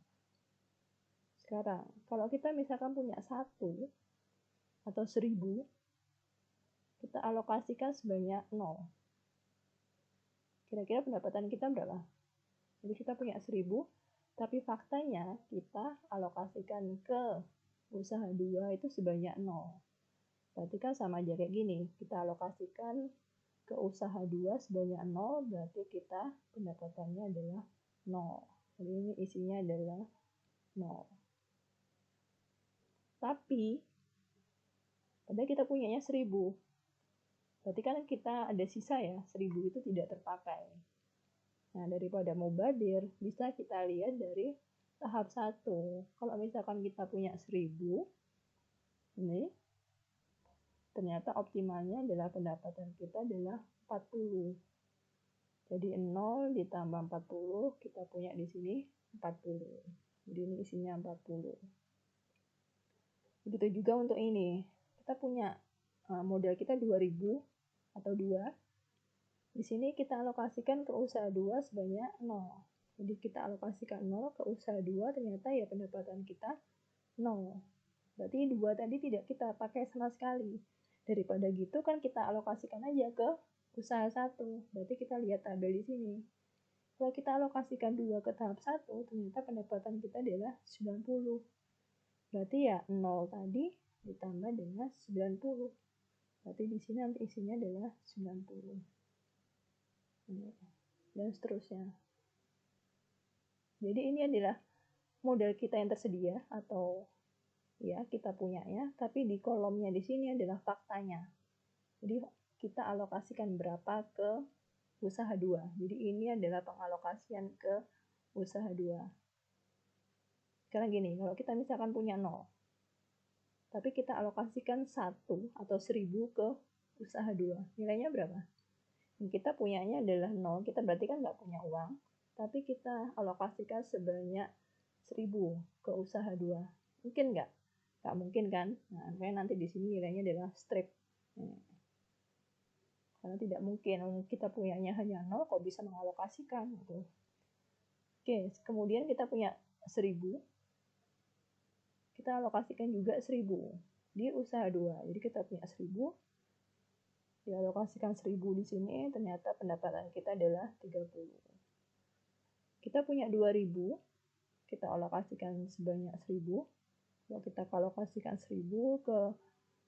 Sekarang, kalau kita misalkan punya 1 atau 1000, kita alokasikan sebanyak 0. Kira-kira pendapatan kita berapa? Jadi kita punya 1000, tapi faktanya kita alokasikan ke usaha 2 itu sebanyak 0. Berarti kan sama aja kayak gini. Kita alokasikan ke usaha 2 sebanyak 0, berarti kita pendapatannya adalah 0. Jadi ini isinya adalah 0. Tapi, padahal kita punyanya 1000. Berarti kan kita ada sisa ya, 1000 itu tidak terpakai. Nah, daripada mubadir, bisa kita lihat dari tahap 1. Kalau misalkan kita punya 1000, ini ternyata optimalnya adalah pendapatan kita adalah 40. Jadi 0 ditambah 40, kita punya di sini 40. Jadi ini isinya 40. Begitu juga untuk ini. Kita punya modal kita 2000 atau 2. Di sini kita alokasikan ke usaha 2 sebanyak 0. Jadi kita alokasikan 0 ke usaha 2, ternyata ya pendapatan kita 0. Berarti 2 tadi tidak kita pakai sama sekali. Daripada gitu kan kita alokasikan aja ke usaha 1. Berarti kita lihat tabel di sini. Kalau kita alokasikan 2 ke tahap 1, ternyata pendapatan kita adalah 90. Berarti ya 0 tadi ditambah dengan 90. Berarti di sini nanti isinya adalah 90. Dan seterusnya. Jadi ini adalah modal kita yang tersedia atau ya kita punyanya, tapi di kolomnya di sini adalah faktanya. Jadi kita alokasikan berapa ke usaha 2. Jadi ini adalah pengalokasian ke usaha 2. Sekarang gini, kalau kita misalkan punya 0, tapi kita alokasikan 1 atau 1000 ke usaha 2, nilainya berapa? Kita punyanya adalah 0, kita berarti kan nggak punya uang, tapi kita alokasikan sebanyak 1000 ke usaha 2. Mungkin nggak? Nggak mungkin kan? Nah, makanya nanti di sini nilainya adalah strip. Karena tidak mungkin, kita punyanya hanya 0, kok bisa mengalokasikan gitu. Oke, kemudian kita punya 1000, kita alokasikan juga 1000 di usaha 2. Jadi kita punya 1000, dialokasikan 1000 di sini, ternyata pendapatan kita adalah 30. Kita punya 2000, kita alokasikan sebanyak 1000. Kalau kita alokasikan 1000 ke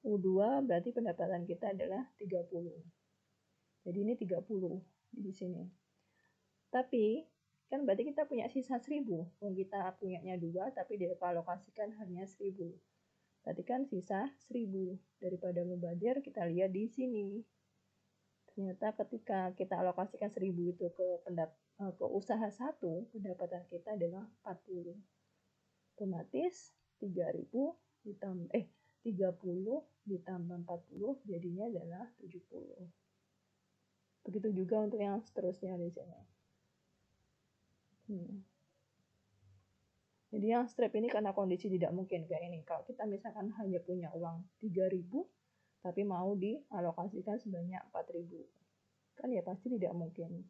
U2, berarti pendapatan kita adalah 30. Jadi ini 30 di sini. Tapi kan berarti kita punya sisa 1000. Kita punyanya 2, tapi dialokasikan hanya 1000. Berarti kan sisa 1000. Daripada mubadir, kita lihat di sini. Ternyata ketika kita alokasikan 1000 itu ke usaha 1, pendapatan kita adalah 40. Otomatis 30 ditambah 40 jadinya adalah 70. Begitu juga untuk yang seterusnya di sini. Jadi yang strip ini karena kondisi tidak mungkin kayak ini. Kalau kita misalkan hanya punya uang 3000, tapi mau dialokasikan sebanyak 4000, kan ya pasti tidak mungkin.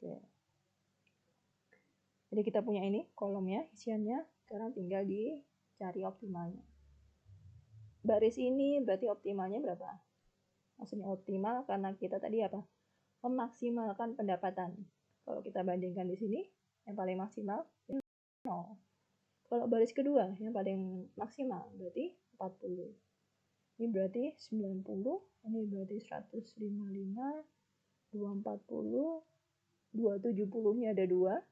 Oke. Jadi kita punya ini kolomnya, isiannya. Sekarang tinggal dicari optimalnya. Baris ini berarti optimalnya berapa? Maksudnya optimal karena kita tadi apa? Memaksimalkan pendapatan. Kalau kita bandingkan di sini, yang paling maksimal 0. Kalau baris kedua, yang paling maksimal berarti 40. Ini berarti 90, ini berarti 155, 240, 270-nya ada 2.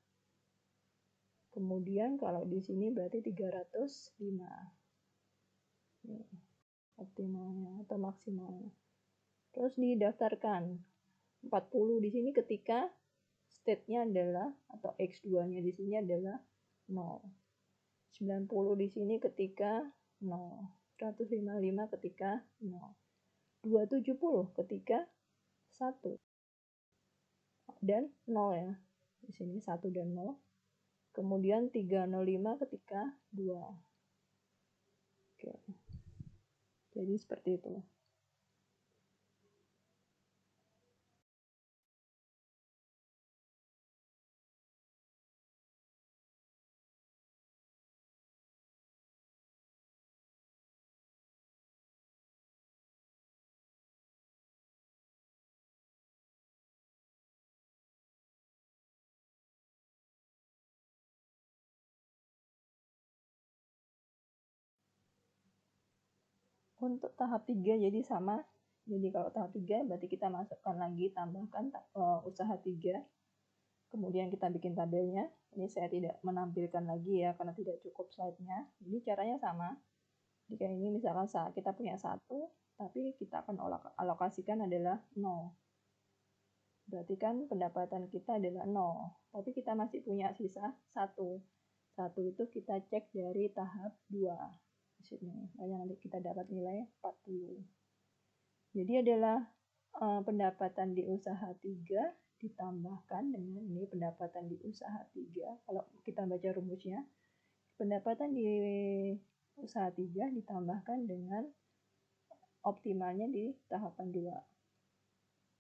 Kemudian kalau di sini berarti 305. Ini optimalnya atau maksimalnya. Terus didaftarkan 40 di sini ketika state-nya adalah atau X2-nya di sini adalah 0. 90 di sini ketika 0. 155 ketika 0. 270 ketika 1. Dan 0 ya. Di sini 1 dan 0. Kemudian 305 ketika 2. Oke. Jadi seperti itu. Untuk tahap 3 jadi sama. Jadi kalau tahap 3 berarti kita masukkan lagi, tambahkan usaha 3. Kemudian kita bikin tabelnya. Ini saya tidak menampilkan lagi ya karena tidak cukup slide-nya. Jadi caranya sama. Jika ini misalkan kita punya 1, tapi kita akan alokasikan adalah 0. Berarti kan pendapatan kita adalah 0. Tapi kita masih punya sisa 1. 1 itu kita cek dari tahap 2. Di sini. Nanti kita dapat nilai 40. Jadi adalah pendapatan di usaha 3 ditambahkan dengan ini pendapatan di usaha 3. Kalau kita baca rumusnya, pendapatan di usaha 3 ditambahkan dengan optimalnya di tahapan 2.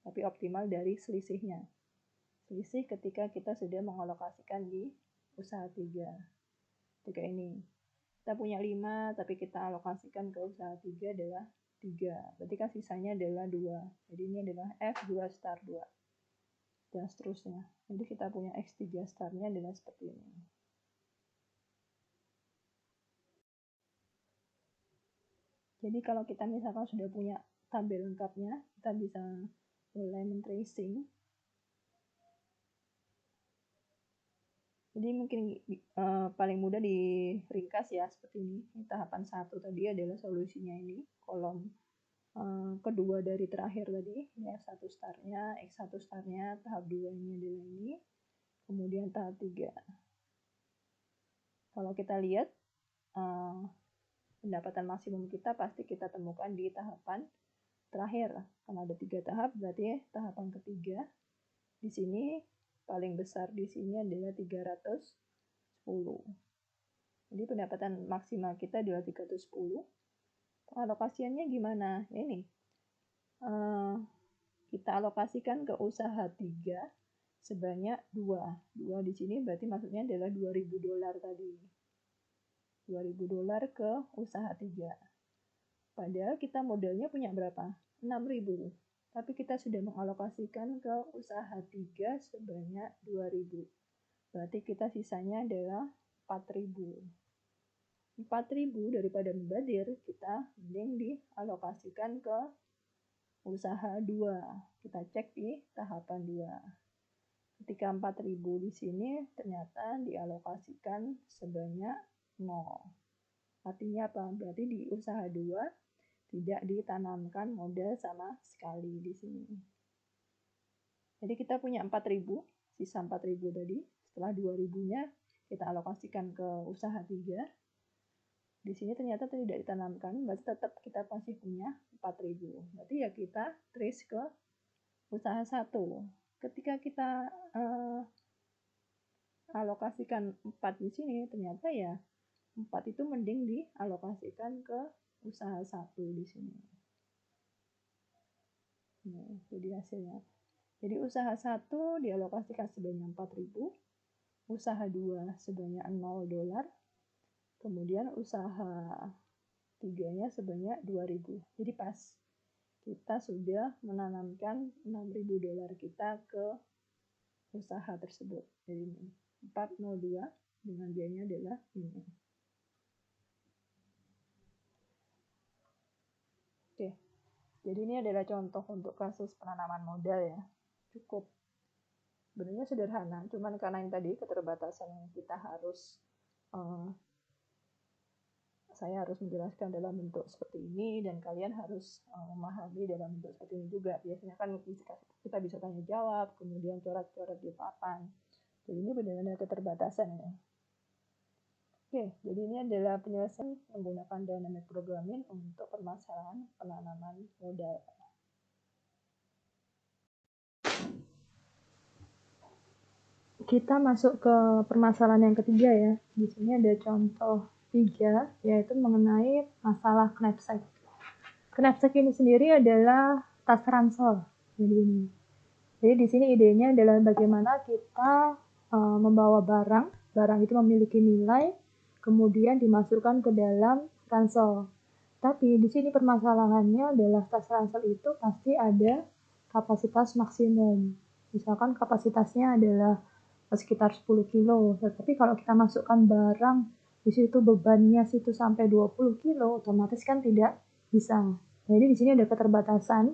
Tapi optimal dari selisihnya. Selisih ketika kita sudah mengalokasikan di usaha 3. Ketika ini. Kita punya 5, tapi kita alokasikan ke usaha 3 adalah 3. Berarti kan sisanya adalah 2. Jadi ini adalah F2 star 2. Dan seterusnya. Jadi kita punya X3 starnya adalah seperti ini. Jadi kalau kita misalkan sudah punya tabel lengkapnya, kita bisa mulai men-tracing. Jadi mungkin paling mudah diringkas ya seperti ini. Tahapan 1 tadi adalah solusinya ini, kolom kedua dari terakhir tadi, ya X1 startnya, X1 startnya, tahap 2 ini adalah ini, kemudian tahap 3. Kalau kita lihat pendapatan maksimum kita pasti kita temukan di tahapan terakhir. Karena ada 3 tahap, berarti tahapan ketiga di sini paling besar di sini adalah 310. Jadi pendapatan maksimal kita adalah 310. Alokasiannya gimana? Ini kita alokasikan ke usaha 3 sebanyak 2. 2 di sini berarti maksudnya adalah $2.000 tadi. $2.000 ke usaha 3. Padahal kita modalnya punya berapa? 6.000. Tapi kita sudah mengalokasikan ke usaha 3 sebanyak 2.000. Berarti kita sisanya adalah 4.000. 4.000 daripada membadir, kita mending dialokasikan ke usaha 2. Kita cek di tahapan 2. Ketika 4.000 di sini ternyata dialokasikan sebanyak 0. Artinya apa? Berarti di usaha 2 tidak ditanamkan modal sama sekali di sini. Jadi kita punya 4.000, sisa 4.000 tadi. Setelah 2.000-nya kita alokasikan ke usaha 3. Di sini ternyata tidak ditanamkan, berarti tetap kita masih punya 4.000. Berarti ya kita trace ke usaha 1. Ketika kita alokasikan 4 di sini, ternyata ya 4 itu mending dialokasikan ke usaha 1 di sini. Nah, jadi hasilnya. Jadi usaha 1 dialokasikan sebanyak 4.000, usaha 2 sebanyak $0, kemudian usaha 3-nya sebanyak 2.000. Jadi pas kita sudah menanamkan $6.000 kita ke usaha tersebut. Jadi 402 dengan biayanya adalah ini. Oke, jadi ini adalah contoh untuk kasus penanaman modal ya. Cukup sebenarnya sederhana, cuman karena yang tadi keterbatasan kita harus saya harus menjelaskan dalam bentuk seperti ini dan kalian harus memahami dalam bentuk seperti ini juga. Biasanya kan kita bisa tanya jawab, kemudian coret-coret di papan. Jadi ini benar-benar keterbatasan ya. Oke, jadi ini adalah penyelesaian menggunakan dynamic programming untuk permasalahan penanaman modal. Kita masuk ke permasalahan yang ketiga ya. Di sini ada contoh 3, yaitu mengenai masalah knapsack. Knapsack ini sendiri adalah tas ransel. Jadi di sini idenya adalah bagaimana kita membawa barang itu memiliki nilai, kemudian dimasukkan ke dalam ransel. Tapi di sini permasalahannya adalah tas ransel itu pasti ada kapasitas maksimum. Misalkan kapasitasnya adalah sekitar 10 kilo. Tetapi kalau kita masukkan barang di situ bebannya situ sampai 20 kilo, otomatis kan tidak bisa. Jadi di sini ada keterbatasan.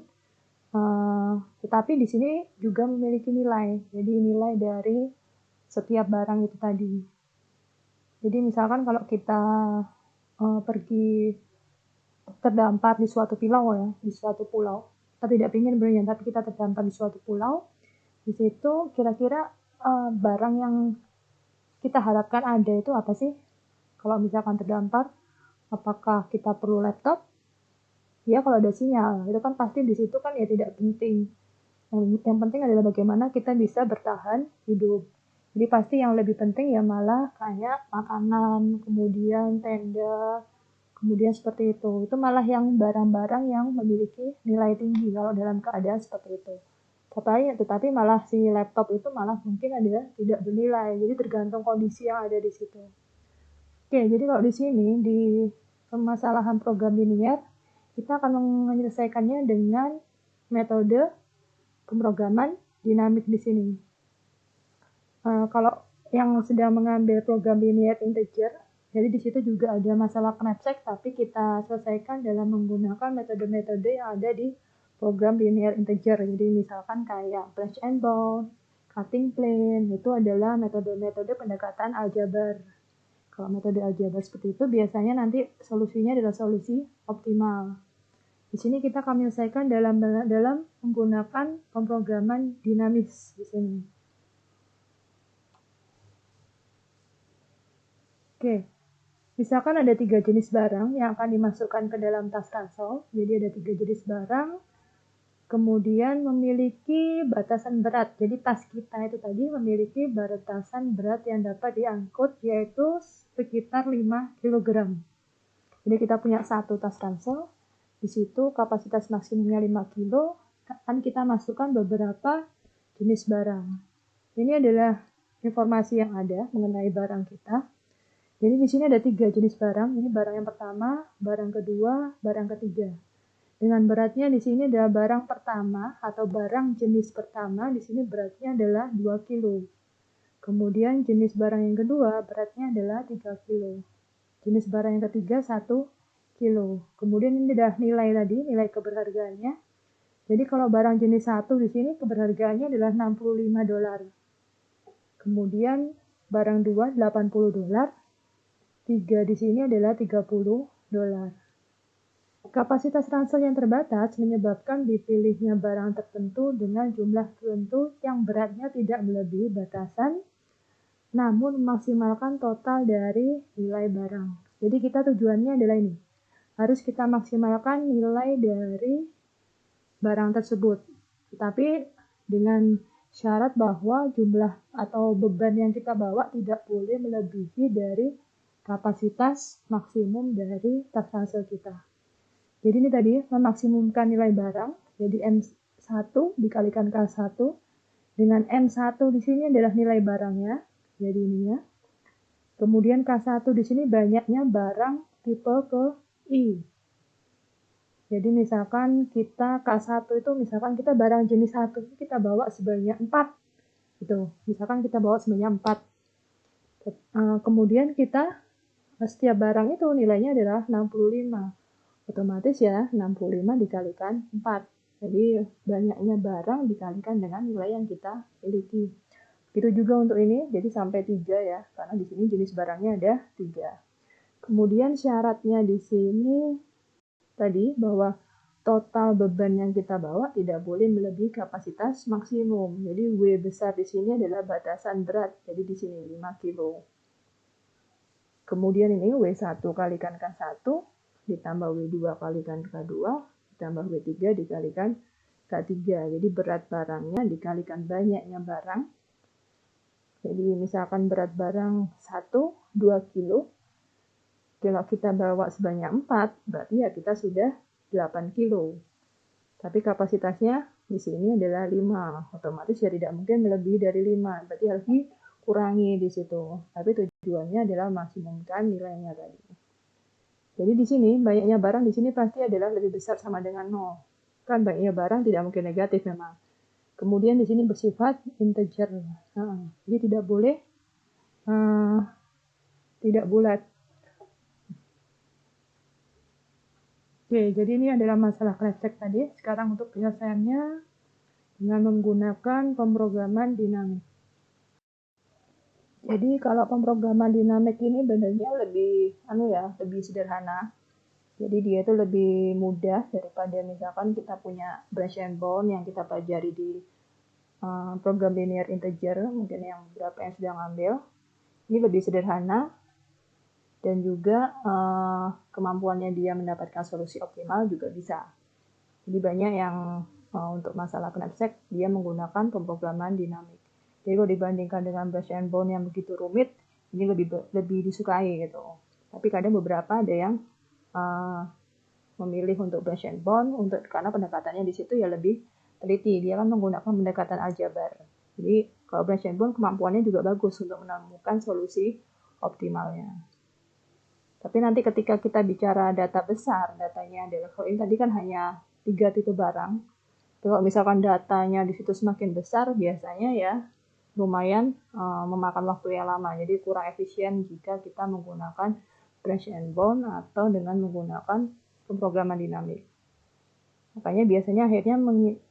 Tetapi di sini juga memiliki nilai. Jadi nilai dari setiap barang itu tadi. Jadi misalkan kalau kita pergi terdampar di suatu pulau ya, di suatu pulau, kita tidak ingin berlindung, tapi kita terdampar di suatu pulau. Di situ kira-kira barang yang kita harapkan ada itu apa sih? Kalau misalkan terdampar, apakah kita perlu laptop? Ya kalau ada sinyal, itu kan pasti di situ kan ya tidak penting. Yang penting adalah bagaimana kita bisa bertahan hidup. Jadi pasti yang lebih penting ya malah kayak makanan, kemudian tenda, kemudian seperti itu. Itu malah yang barang-barang yang memiliki nilai tinggi kalau dalam keadaan seperti itu. Tetapi malah si laptop itu malah mungkin ada tidak bernilai. Jadi tergantung kondisi yang ada di situ. Oke, jadi kalau di sini di permasalahan program linear, kita akan menyelesaikannya dengan metode pemrograman dinamik di sini. Kalau yang sedang mengambil program linear integer, jadi di situ juga ada masalah knapsack, tapi kita selesaikan dalam menggunakan metode-metode yang ada di program linear integer. Jadi misalkan kayak branch and bound, cutting plane, itu adalah metode-metode pendekatan aljabar. Kalau metode aljabar seperti itu biasanya nanti solusinya adalah solusi optimal. Di sini kita akan menyelesaikan dalam menggunakan pemrograman dinamis di sini. Oke, misalkan ada 3 jenis barang yang akan dimasukkan ke dalam tas ransel. Jadi ada 3 jenis barang, kemudian memiliki batasan berat. Jadi tas kita itu tadi memiliki batasan berat yang dapat diangkut, yaitu sekitar 5 kg. Jadi kita punya satu tas ransel, di situ kapasitas maksimumnya 5 kg, akan kita masukkan beberapa jenis barang. Ini adalah informasi yang ada mengenai barang kita. Jadi di sini ada 3 jenis barang. Ini barang yang pertama, barang kedua, barang ketiga. Dengan beratnya di sini adalah barang pertama atau barang jenis pertama, di sini beratnya adalah 2 kg. Kemudian jenis barang yang kedua beratnya adalah 3 kg. Jenis barang yang ketiga 1 kg. Kemudian ini adalah nilai tadi, nilai keberhargaannya. Jadi kalau barang jenis 1 di sini keberhargaannya adalah $65. Kemudian barang 2 $80. 3 di sini adalah $30. Kapasitas ransel yang terbatas menyebabkan dipilihnya barang tertentu dengan jumlah tertentu yang beratnya tidak melebihi batasan, namun memaksimalkan total dari nilai barang. Jadi kita tujuannya adalah ini. Harus kita maksimalkan nilai dari barang tersebut. Tapi dengan syarat bahwa jumlah atau beban yang kita bawa tidak boleh melebihi dari kapasitas maksimum dari tas ransel kita. Jadi ini tadi memaksimumkan nilai barang, jadi M1 dikalikan K1 dengan M1 di sini adalah nilai barangnya, jadi ini ya. Kemudian K1 di sini banyaknya barang tipe ke I. Jadi misalkan kita K1 itu misalkan kita barang jenis 1 kita bawa sebanyak 4 gitu. Misalkan kita bawa sebanyak 4. Kemudian kita setiap barang itu nilainya adalah 65. Otomatis ya 65 dikalikan 4. Jadi banyaknya barang dikalikan dengan nilai yang kita miliki. Itu juga untuk ini, jadi sampai 3 ya, karena di sini jenis barangnya ada 3. Kemudian syaratnya di sini tadi bahwa total beban yang kita bawa tidak boleh melebihi kapasitas maksimum. Jadi W besar di sini adalah batasan berat, jadi di sini 5 kg. Kemudian ini W1 kalikan K1 ditambah W2 kalikan K2 ditambah W3 dikalikan K3. Jadi berat barangnya dikalikan banyaknya barang. Jadi misalkan berat barang 2 kilo. Kalau kita bawa sebanyak 4, berarti ya kita sudah 8 kilo. Tapi kapasitasnya di sini adalah 5. Otomatis ya tidak mungkin melebihi dari 5. Berarti harus dikurangi di situ. Tapi tujuannya adalah maksimumkan nilainya tadi. Jadi di sini banyaknya barang di sini pasti adalah lebih besar sama dengan 0. Kan banyaknya barang tidak mungkin negatif memang. Kemudian di sini bersifat integer. Jadi tidak boleh tidak bulat. Oke, jadi ini adalah masalah kretek tadi. Sekarang untuk penyelesaiannya dengan menggunakan pemrograman dinamik. Jadi kalau pemrograman dinamik ini benernya lebih lebih sederhana. Jadi dia itu lebih mudah daripada misalkan kita punya branch and bound yang kita pelajari di program linear integer, mungkin yang beberapa yang sudah ngambil. Ini lebih sederhana dan juga kemampuannya dia mendapatkan solusi optimal juga bisa. Jadi banyak yang untuk masalah knapsack dia menggunakan pemrograman dinamik. Jadi kalau dibandingkan dengan branch and bound yang begitu rumit, ini lebih disukai gitu. Tapi kadang beberapa ada yang memilih untuk branch and bound karena pendekatannya di situ ya lebih teliti. Dia kan menggunakan pendekatan aljabar. Jadi kalau branch and bound kemampuannya juga bagus untuk menemukan solusi optimalnya. Tapi nanti ketika kita bicara data besar, datanya adalah kalau ini tadi kan hanya 3 tipe barang. Kalau misalkan datanya di situ semakin besar, biasanya ya lumayan memakan waktu yang lama. Jadi kurang efisien jika kita menggunakan branch and bound atau dengan menggunakan pemrograman dinamik. Makanya biasanya akhirnya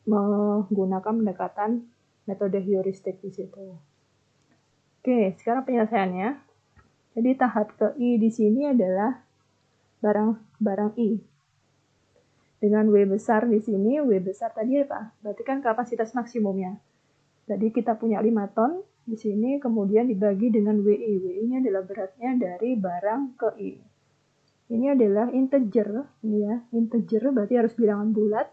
menggunakan pendekatan metode heuristik di situ. Oke, sekarang penyelesaiannya. Jadi tahap ke I di sini adalah barang I. Dengan W besar di sini, W besar tadi apa? Berarti kan kapasitas maksimumnya. Jadi kita punya 5 ton di sini, kemudian dibagi dengan WI. WI-nya adalah beratnya dari barang ke I. Ini adalah integer, ini ya, integer berarti harus bilangan bulat,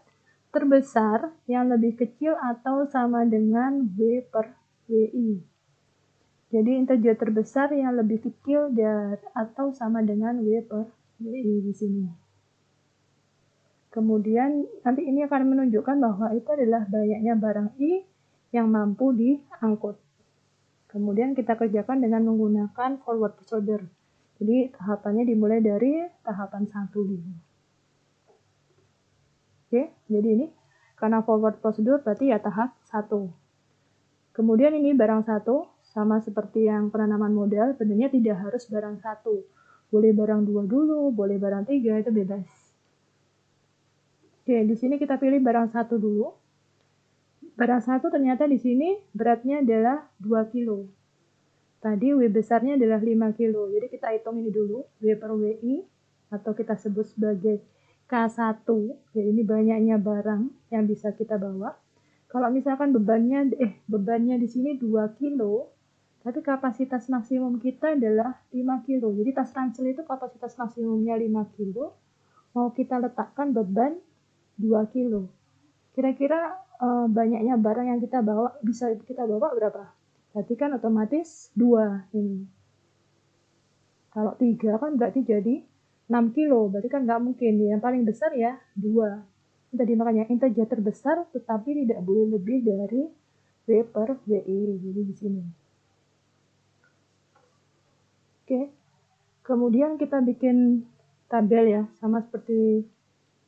terbesar yang lebih kecil atau sama dengan W per WI. Jadi integer terbesar yang lebih kecil atau sama dengan W per WI di sini. Kemudian nanti ini akan menunjukkan bahwa itu adalah banyaknya barang I yang mampu diangkut. Kemudian kita kerjakan dengan menggunakan forward procedure. Jadi tahapannya dimulai dari tahapan 1 dulu. Oke, jadi ini karena forward procedure berarti ya tahap 1. Kemudian ini barang 1, sama seperti yang penanaman modal, sebenarnya tidak harus barang 1. Boleh barang 2 dulu, boleh barang 3, itu bebas. Oke, di sini kita pilih barang 1 dulu. Barang 1 ternyata di sini beratnya adalah 2 kilo. Tadi W besarnya adalah 5 kilo. Jadi kita hitung ini dulu, W per WI, atau kita sebut sebagai K1. Jadi ini banyaknya barang yang bisa kita bawa. Kalau misalkan bebannya di sini 2 kilo, tapi kapasitas maksimum kita adalah 5 kilo. Jadi tas ransel itu kapasitas maksimumnya 5 kilo. Mau kita letakkan beban 2 kilo. Kira-kira banyaknya barang yang kita bawa, bisa kita bawa berapa? Berarti kan otomatis 2 ini. Kalau 3 kan berarti jadi 6 kilo. Berarti kan nggak mungkin. Yang paling besar ya 2. Tadi makanya integer terbesar tetapi tidak boleh lebih dari W per WI. Jadi di sini. Oke. Kemudian kita bikin tabel ya. Sama seperti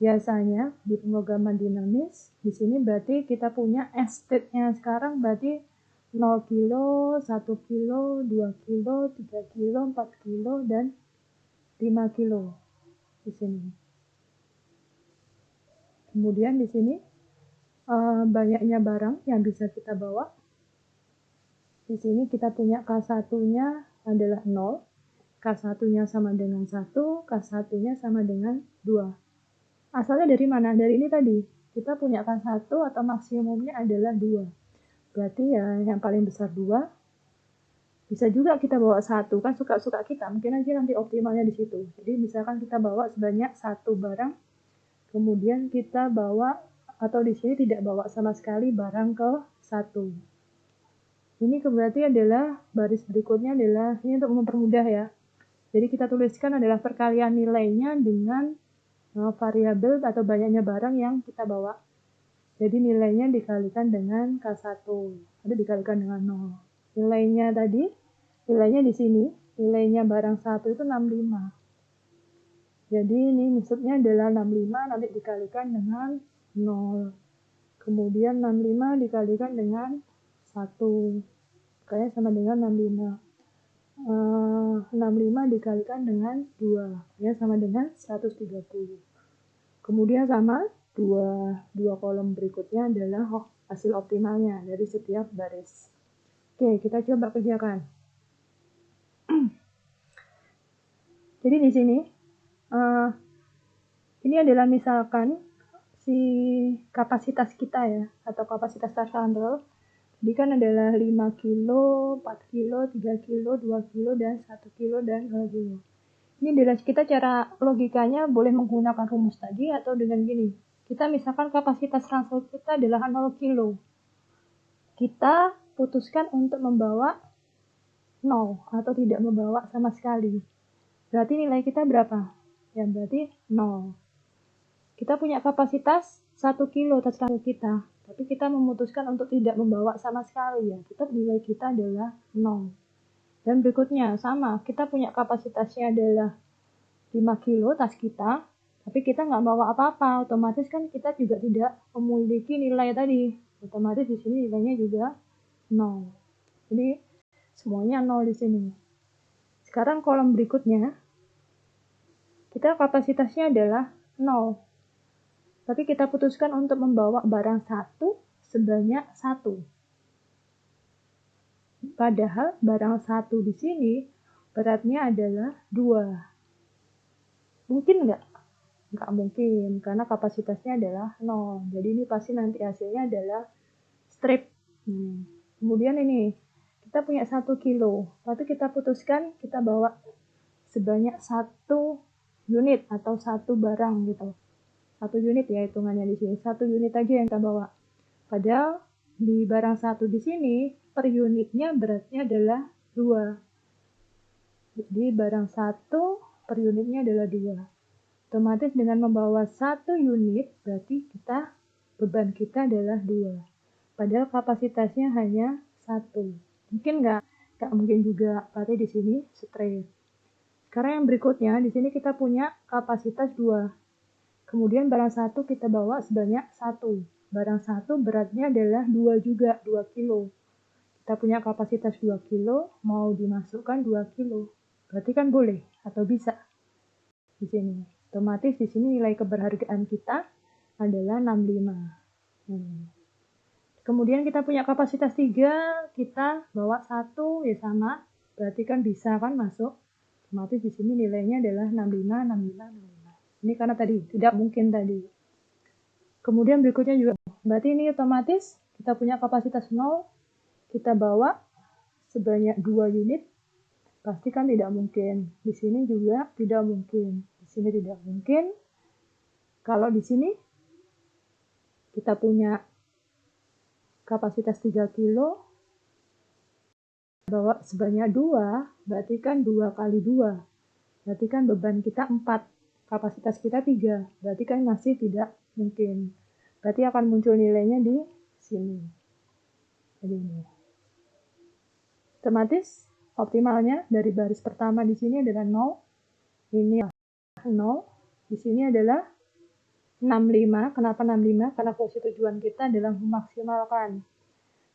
biasanya di pemrograman dinamis. Di sini berarti kita punya estate-nya sekarang berarti 0 kilo, 1 kilo, 2 kilo, 3 kilo, 4 kilo, dan 5 kilo di sini. Kemudian di sini banyaknya barang yang bisa kita bawa. Di sini kita punya K1-nya adalah 0, K1-nya sama dengan 1, K1-nya sama dengan 2. Asalnya dari mana? Dari ini tadi. Kita punya K1 atau maksimumnya adalah 2. Berarti ya yang paling besar 2. Bisa juga kita bawa 1, kan suka-suka kita. Mungkin aja nanti optimalnya di situ. Jadi misalkan kita bawa sebanyak 1 barang, kemudian kita bawa atau di sini tidak bawa sama sekali barang ke 1. Ini berarti adalah baris berikutnya adalah ini untuk mempermudah ya. Jadi kita tuliskan adalah perkalian nilainya dengan variabel atau banyaknya barang yang kita bawa. Jadi nilainya dikalikan dengan K1, ada dikalikan dengan 0. Nilainya tadi, nilainya di sini, nilainya barang 1 itu 65. Jadi ini maksudnya adalah 65 nanti dikalikan dengan 0. Kemudian 65 dikalikan dengan 1. Kayaknya sama dengan 65. 65 dikalikan dengan 2. Ya sama dengan 130. Kemudian sama dua kolom berikutnya adalah hasil optimalnya dari setiap baris. Oke, kita coba kerjakan. Jadi di sini ini adalah misalkan si kapasitas kita ya, atau kapasitas tas ransel. Jadi kan adalah 5 kilo, 4 kilo, 3 kilo, 2 kilo, dan 1 kilo, dan 2 kilo. Ini adalah kita cara logikanya boleh menggunakan rumus tadi atau dengan gini. Kita misalkan kapasitas ransel kita adalah 0 kilo. Kita putuskan untuk membawa 0 atau tidak membawa sama sekali. Berarti nilai kita berapa? Ya berarti 0. Kita punya kapasitas 1 kilo tas ransel kita, tapi kita memutuskan untuk tidak membawa sama sekali ya. Tetap nilai kita adalah 0. Dan berikutnya sama, kita punya kapasitasnya adalah 5 kilo tas kita, tapi kita nggak bawa apa-apa, otomatis kan kita juga tidak memiliki nilai tadi. Otomatis di sini nilainya juga 0. Jadi semuanya 0 di sini. Sekarang kolom berikutnya, kita kapasitasnya adalah 0. Tapi kita putuskan untuk membawa barang 1 sebanyak 1. Padahal barang 1 di sini beratnya adalah 2. Mungkin nggak? Nggak mungkin, karena kapasitasnya adalah 0. Jadi ini pasti nanti hasilnya adalah strip. Kemudian ini, kita punya 1 kilo. Lalu kita putuskan, kita bawa sebanyak 1 unit atau 1 barang gitu. 1 unit ya hitungannya di sini. 1 unit aja yang kita bawa. Padahal di barang 1 di sini, per unitnya beratnya adalah 2. Jadi barang 1 per unitnya adalah 2. Otomatis dengan membawa 1 unit, berarti beban kita adalah 2. Padahal kapasitasnya hanya 1. Mungkin nggak? Nggak mungkin juga, berarti di sini straight. Sekarang yang berikutnya, di sini kita punya kapasitas 2. Kemudian barang 1 kita bawa sebanyak 1. Barang 1 beratnya adalah 2 juga, 2 kilo. Kita punya kapasitas 2 kilo, mau dimasukkan 2 kilo. Berarti kan boleh atau bisa di sini. Otomatis di sini nilai keberhargaan kita adalah 65. Kemudian kita punya kapasitas 3, kita bawa 1 ya sama, berarti kan bisa kan masuk. Otomatis di sini nilainya adalah 65, 65, 65. Ini karena tadi tidak mungkin tadi. Kemudian berikutnya juga, berarti ini otomatis kita punya kapasitas 0, kita bawa sebanyak 2 unit, pasti kan tidak mungkin. Di sini juga tidak mungkin. Di sini tidak mungkin. Kalau di sini kita punya kapasitas 3 kilo, bawa sebanyak 2, berarti kan 2 kali 2. Berarti kan beban kita 4, kapasitas kita 3. Berarti kan masih tidak mungkin. Berarti akan muncul nilainya di sini. Jadi ini. Otomatis optimalnya dari baris pertama di sini adalah 0. Ini 0. Di sini adalah 65. Kenapa 65? Karena fungsi tujuan kita adalah memaksimalkan.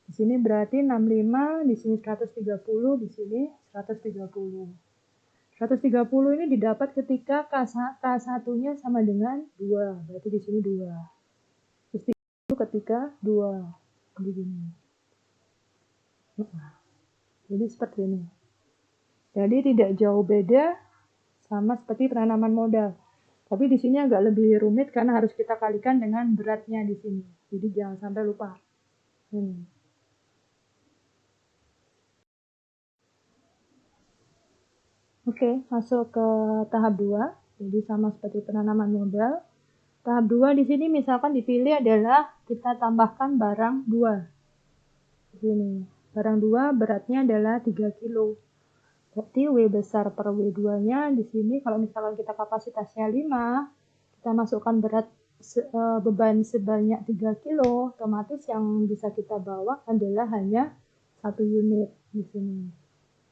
Di sini berarti 65, di sini 130, di sini 130. 130 ini didapat ketika K1-nya sama dengan 2. Berarti di sini 2. Terus itu ketika 2. Begini. Nah, jadi seperti ini. Jadi tidak jauh beda sama seperti penanaman modal. Tapi di sini agak lebih rumit karena harus kita kalikan dengan beratnya di sini. Jadi jangan sampai lupa. Oke, masuk ke tahap 2. Jadi sama seperti penanaman modal. Tahap 2 di sini misalkan dipilih adalah kita tambahkan barang 2. Di sini. Barang 2 beratnya adalah 3 kilo. Berarti W besar per W2-nya di sini kalau misalkan kita kapasitasnya 5, kita masukkan beban sebanyak 3 kilo, otomatis yang bisa kita bawa adalah hanya 1 unit di sini.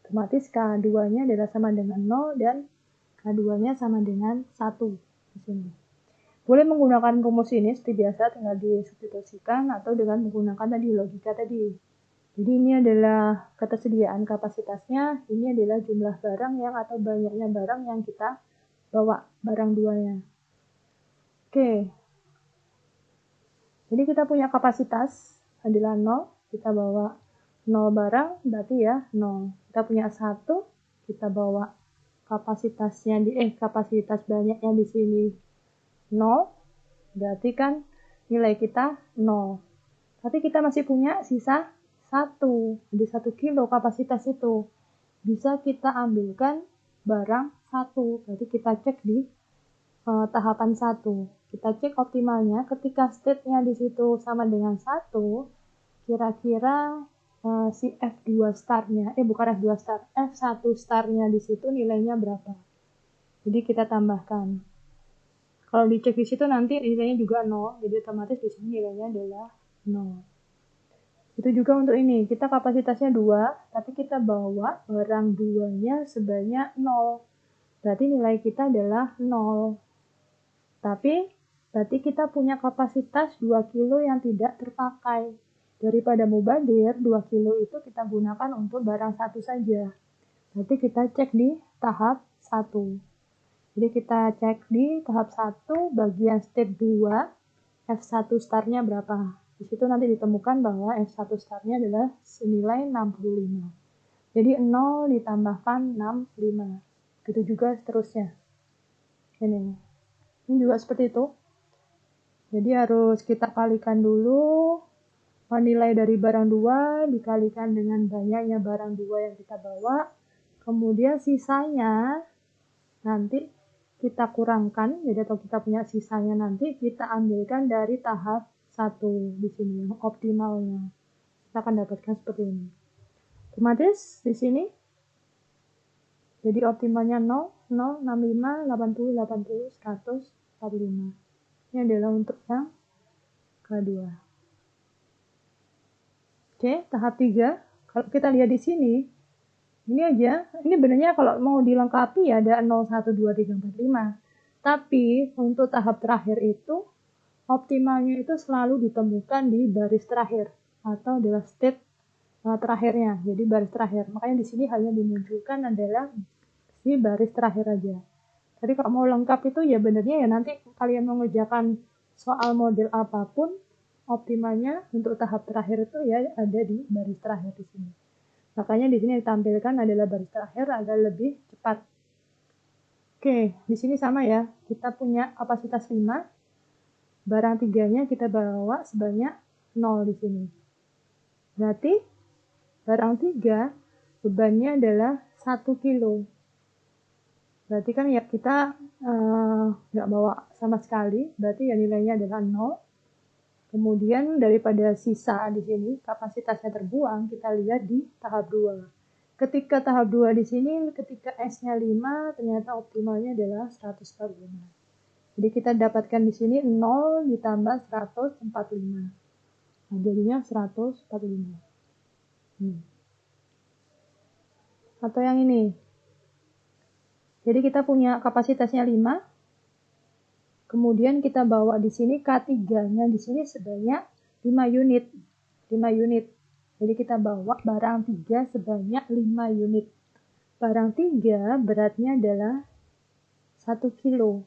Otomatis K2-nya adalah sama dengan 0 dan K2-nya sama dengan 1 di sini. Boleh menggunakan rumus ini seperti biasa, tinggal disubstitusikan atau dengan menggunakan tadi logika tadi. Jadi ini adalah ketersediaan kapasitasnya, ini adalah jumlah barang yang atau banyaknya barang yang kita bawa, barang 2-nya. Oke. Jadi kita punya kapasitas adalah 0, kita bawa 0 barang, berarti ya 0. Kita punya 1, kita bawa kapasitasnya kapasitas banyaknya di sini 0, berarti kan nilai kita 0. Tapi kita masih punya sisa 1, ada 1 kilo kapasitas itu. Bisa kita ambilkan barang 1, berarti kita cek di tahapan 1. Kita cek optimalnya ketika state-nya di situ sama dengan 1, kira-kira si F2 star-nya, bukan F2 star, F1 star-nya di situ nilainya berapa. Jadi kita tambahkan. Kalau dicek di situ nanti nilainya juga 0, jadi otomatis di sini nilainya adalah 0. Itu juga untuk ini, kita kapasitasnya 2, tapi kita bawa barang 2-nya sebanyak 0. Berarti nilai kita adalah 0. Tapi berarti kita punya kapasitas 2 kilo yang tidak terpakai. Daripada mubadir, 2 kilo itu kita gunakan untuk barang 1 saja. Berarti kita cek di tahap 1. Jadi kita cek di tahap 1, bagian state 2, F1 star-nya berapa. Di situ nanti ditemukan bahwa F1 startnya adalah senilai 65. Jadi 0 ditambahkan 65. Begitu juga seterusnya. Ini juga seperti itu. Jadi harus kita kalikan dulu nilai dari barang 2 dikalikan dengan banyaknya barang 2 yang kita bawa. Kemudian sisanya nanti kita kurangkan, jadi atau kita punya sisanya nanti kita ambilkan dari tahap 1 di sini yang optimalnya. Kita akan dapatkan seperti ini. Otomatis di sini jadi optimalnya 0, 0, 65, 80, 80, 100, 45. Ini adalah untuk yang kedua. Oke, tahap 3. Kalau kita lihat di sini, ini aja, ini benernya kalau mau dilengkapi ya ada 0, 1, 2, 3, 4, 5. Tapi untuk tahap terakhir itu, optimalnya itu selalu ditemukan di baris terakhir atau adalah state terakhirnya. Jadi baris terakhir. Makanya di sini hanya dimunculkan adalah di baris terakhir aja. Jadi kalau mau lengkap itu ya benernya ya nanti kalian mengerjakan soal model apapun, optimalnya untuk tahap terakhir itu ya ada di baris terakhir di sini. Makanya di sini ditampilkan adalah baris terakhir agar lebih cepat. Oke, di sini sama ya. Kita punya kapasitas 5. Barang 3-nya kita bawa sebanyak 0 di sini. Berarti barang 3 bebannya adalah 1 kilo. Berarti kan ya kita nggak bawa sama sekali. Berarti ya nilainya adalah 0. Kemudian daripada sisa di sini, kapasitasnya terbuang, kita lihat di tahap 2. Ketika tahap 2 di sini, ketika S-nya 5, ternyata optimalnya adalah 145. Jadi kita dapatkan di sini 0 ditambah 145. Nah, jadinya 145. Atau yang ini. Jadi kita punya kapasitasnya 5. Kemudian kita bawa di sini K3-nya di sini sebanyak 5 unit. 5 unit. Jadi kita bawa barang 3 sebanyak 5 unit. Barang 3 beratnya adalah 1 kilo.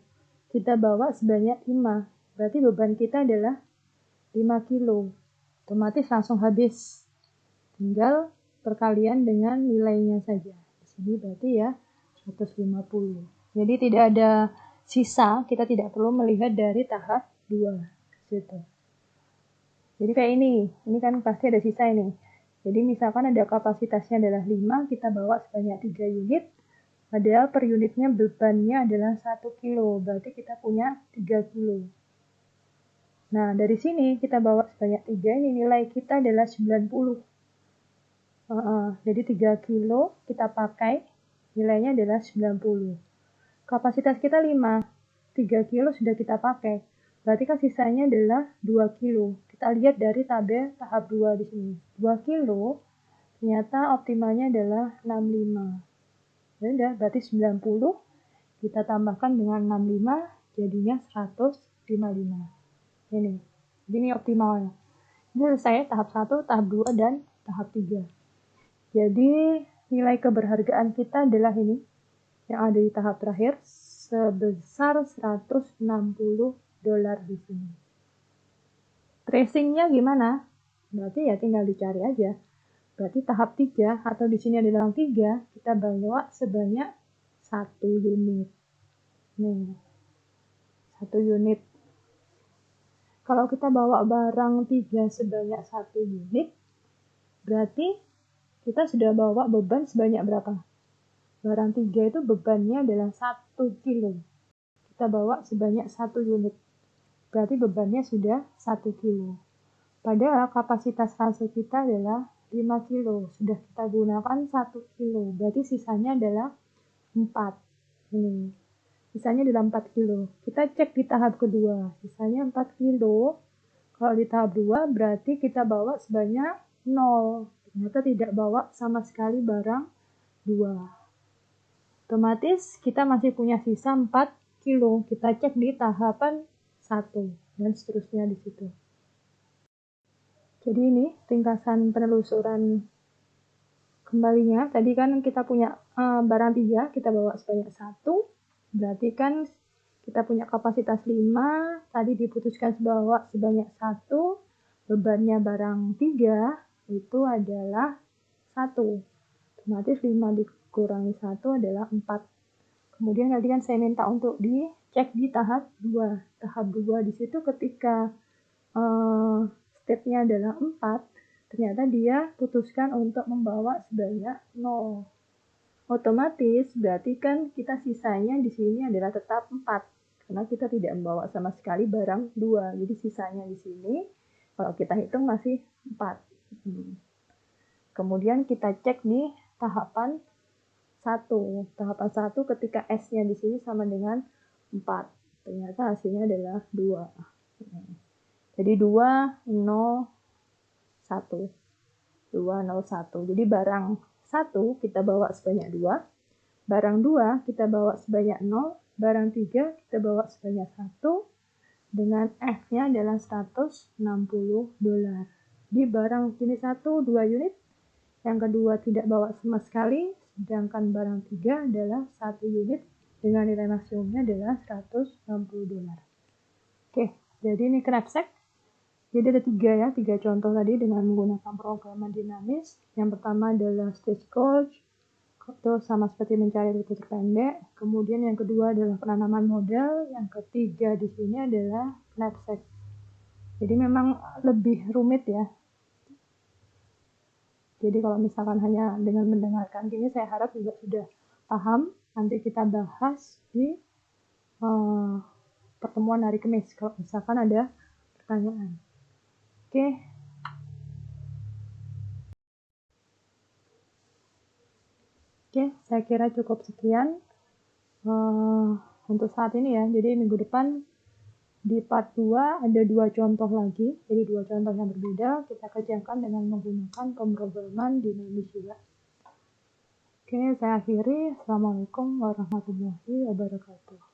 Kita bawa sebanyak 5. Berarti beban kita adalah 5 kilo. Otomatis langsung habis. Tinggal perkalian dengan nilainya saja. Di sini berarti ya 150. Jadi tidak ada sisa, kita tidak perlu melihat dari tahap 2. Gitu. Jadi kayak ini kan pasti ada sisa ini. Jadi misalkan ada kapasitasnya adalah 5, kita bawa sebanyak 3 unit, padahal per unitnya bebannya adalah 1 kilo, berarti kita punya 3 kilo. Nah, dari sini kita bawa sebanyak 3, ini nilai kita adalah 90. Jadi 3 kilo kita pakai, nilainya adalah 90. Kapasitas kita 5, 3 kilo sudah kita pakai. Berarti kan sisanya adalah 2 kilo. Kita lihat dari tabel tahap 2 di sini. 2 kilo, ternyata optimalnya adalah 65. Ya udah, berarti 90. Kita tambahkan dengan 65, jadinya 155. Ini optimalnya. Ini selesai tahap 1, tahap 2, dan tahap 3. Jadi, nilai keberhargaan kita adalah ini. Yang ada di tahap terakhir sebesar $160 di sini. Tracingnya gimana? Berarti ya tinggal dicari aja. Berarti tahap 3 atau di sini ada dalam 3 kita bawa sebanyak 1 unit. Nih, 1 unit. Kalau kita bawa barang 3 sebanyak 1 unit, berarti kita sudah bawa beban sebanyak berapa? Barang 3 itu bebannya adalah 1 kilo. Kita bawa sebanyak 1 unit. Berarti bebannya sudah 1 kilo. Padahal kapasitas hasil kita adalah 5 kilo. Sudah kita gunakan 1 kilo. Berarti sisanya adalah 4. Ini. Sisanya adalah 4 kilo. Kita cek di tahap kedua. Sisanya 4 kilo. Kalau di tahap 2 berarti kita bawa sebanyak 0. Ternyata tidak bawa sama sekali barang 2. Otomatis kita masih punya sisa 4 kilo. Kita cek di tahapan 1 dan seterusnya di situ. Jadi ini ringkasan penelusuran kembalinya. Tadi kan kita punya barang 3, kita bawa sebanyak 1. Berarti kan kita punya kapasitas 5, tadi diputuskan bawa sebanyak 1. bebannya barang 3 itu adalah 1. Otomatis 5 dikurangi 1 adalah 4. Kemudian tadi kan saya minta untuk dicek di tahap 2. Tahap 2 di situ ketika stepnya adalah 4, ternyata dia putuskan untuk membawa sebanyak 0. Otomatis berarti kan kita sisanya di sini adalah tetap 4. Karena kita tidak membawa sama sekali barang 2. Jadi sisanya di sini kalau kita hitung masih 4. Kemudian kita cek di tahapan 1. Tahapan 1 ketika S-nya di sini sama dengan 4. Ternyata hasilnya adalah 2. Jadi 2, 0, 1. 2, 0, 1. Jadi barang 1 kita bawa sebanyak 2. Barang 2 kita bawa sebanyak 0. Barang 3 kita bawa sebanyak 1. Dengan F-nya adalah $160. Di barang jenis 1, 2 unit. Yang kedua tidak bawa sama sekali. Sedangkan barang 3 adalah 1 unit. Dengan nilai maksimumnya adalah $160. Oke, jadi ini knapsack. Jadi ada 3 contoh tadi dengan menggunakan pemrograman dinamis. Yang pertama adalah stagecoach, itu sama seperti mencari rute terpendek. Kemudian yang kedua adalah penanaman model. Yang ketiga di sini adalah knapsack. Jadi memang lebih rumit ya. Jadi kalau misalkan hanya dengan mendengarkan gini, saya harap juga sudah paham. Nanti kita bahas di pertemuan hari Kamis kalau misalkan ada pertanyaan. Oke. Oke, saya kira cukup sekian untuk saat ini ya. Jadi minggu depan di part 2 ada 2 contoh lagi. Jadi 2 contoh yang berbeda kita kerjakan dengan menggunakan pemrograman dinamis juga. Oke, saya akhiri. Assalamualaikum warahmatullahi wabarakatuh.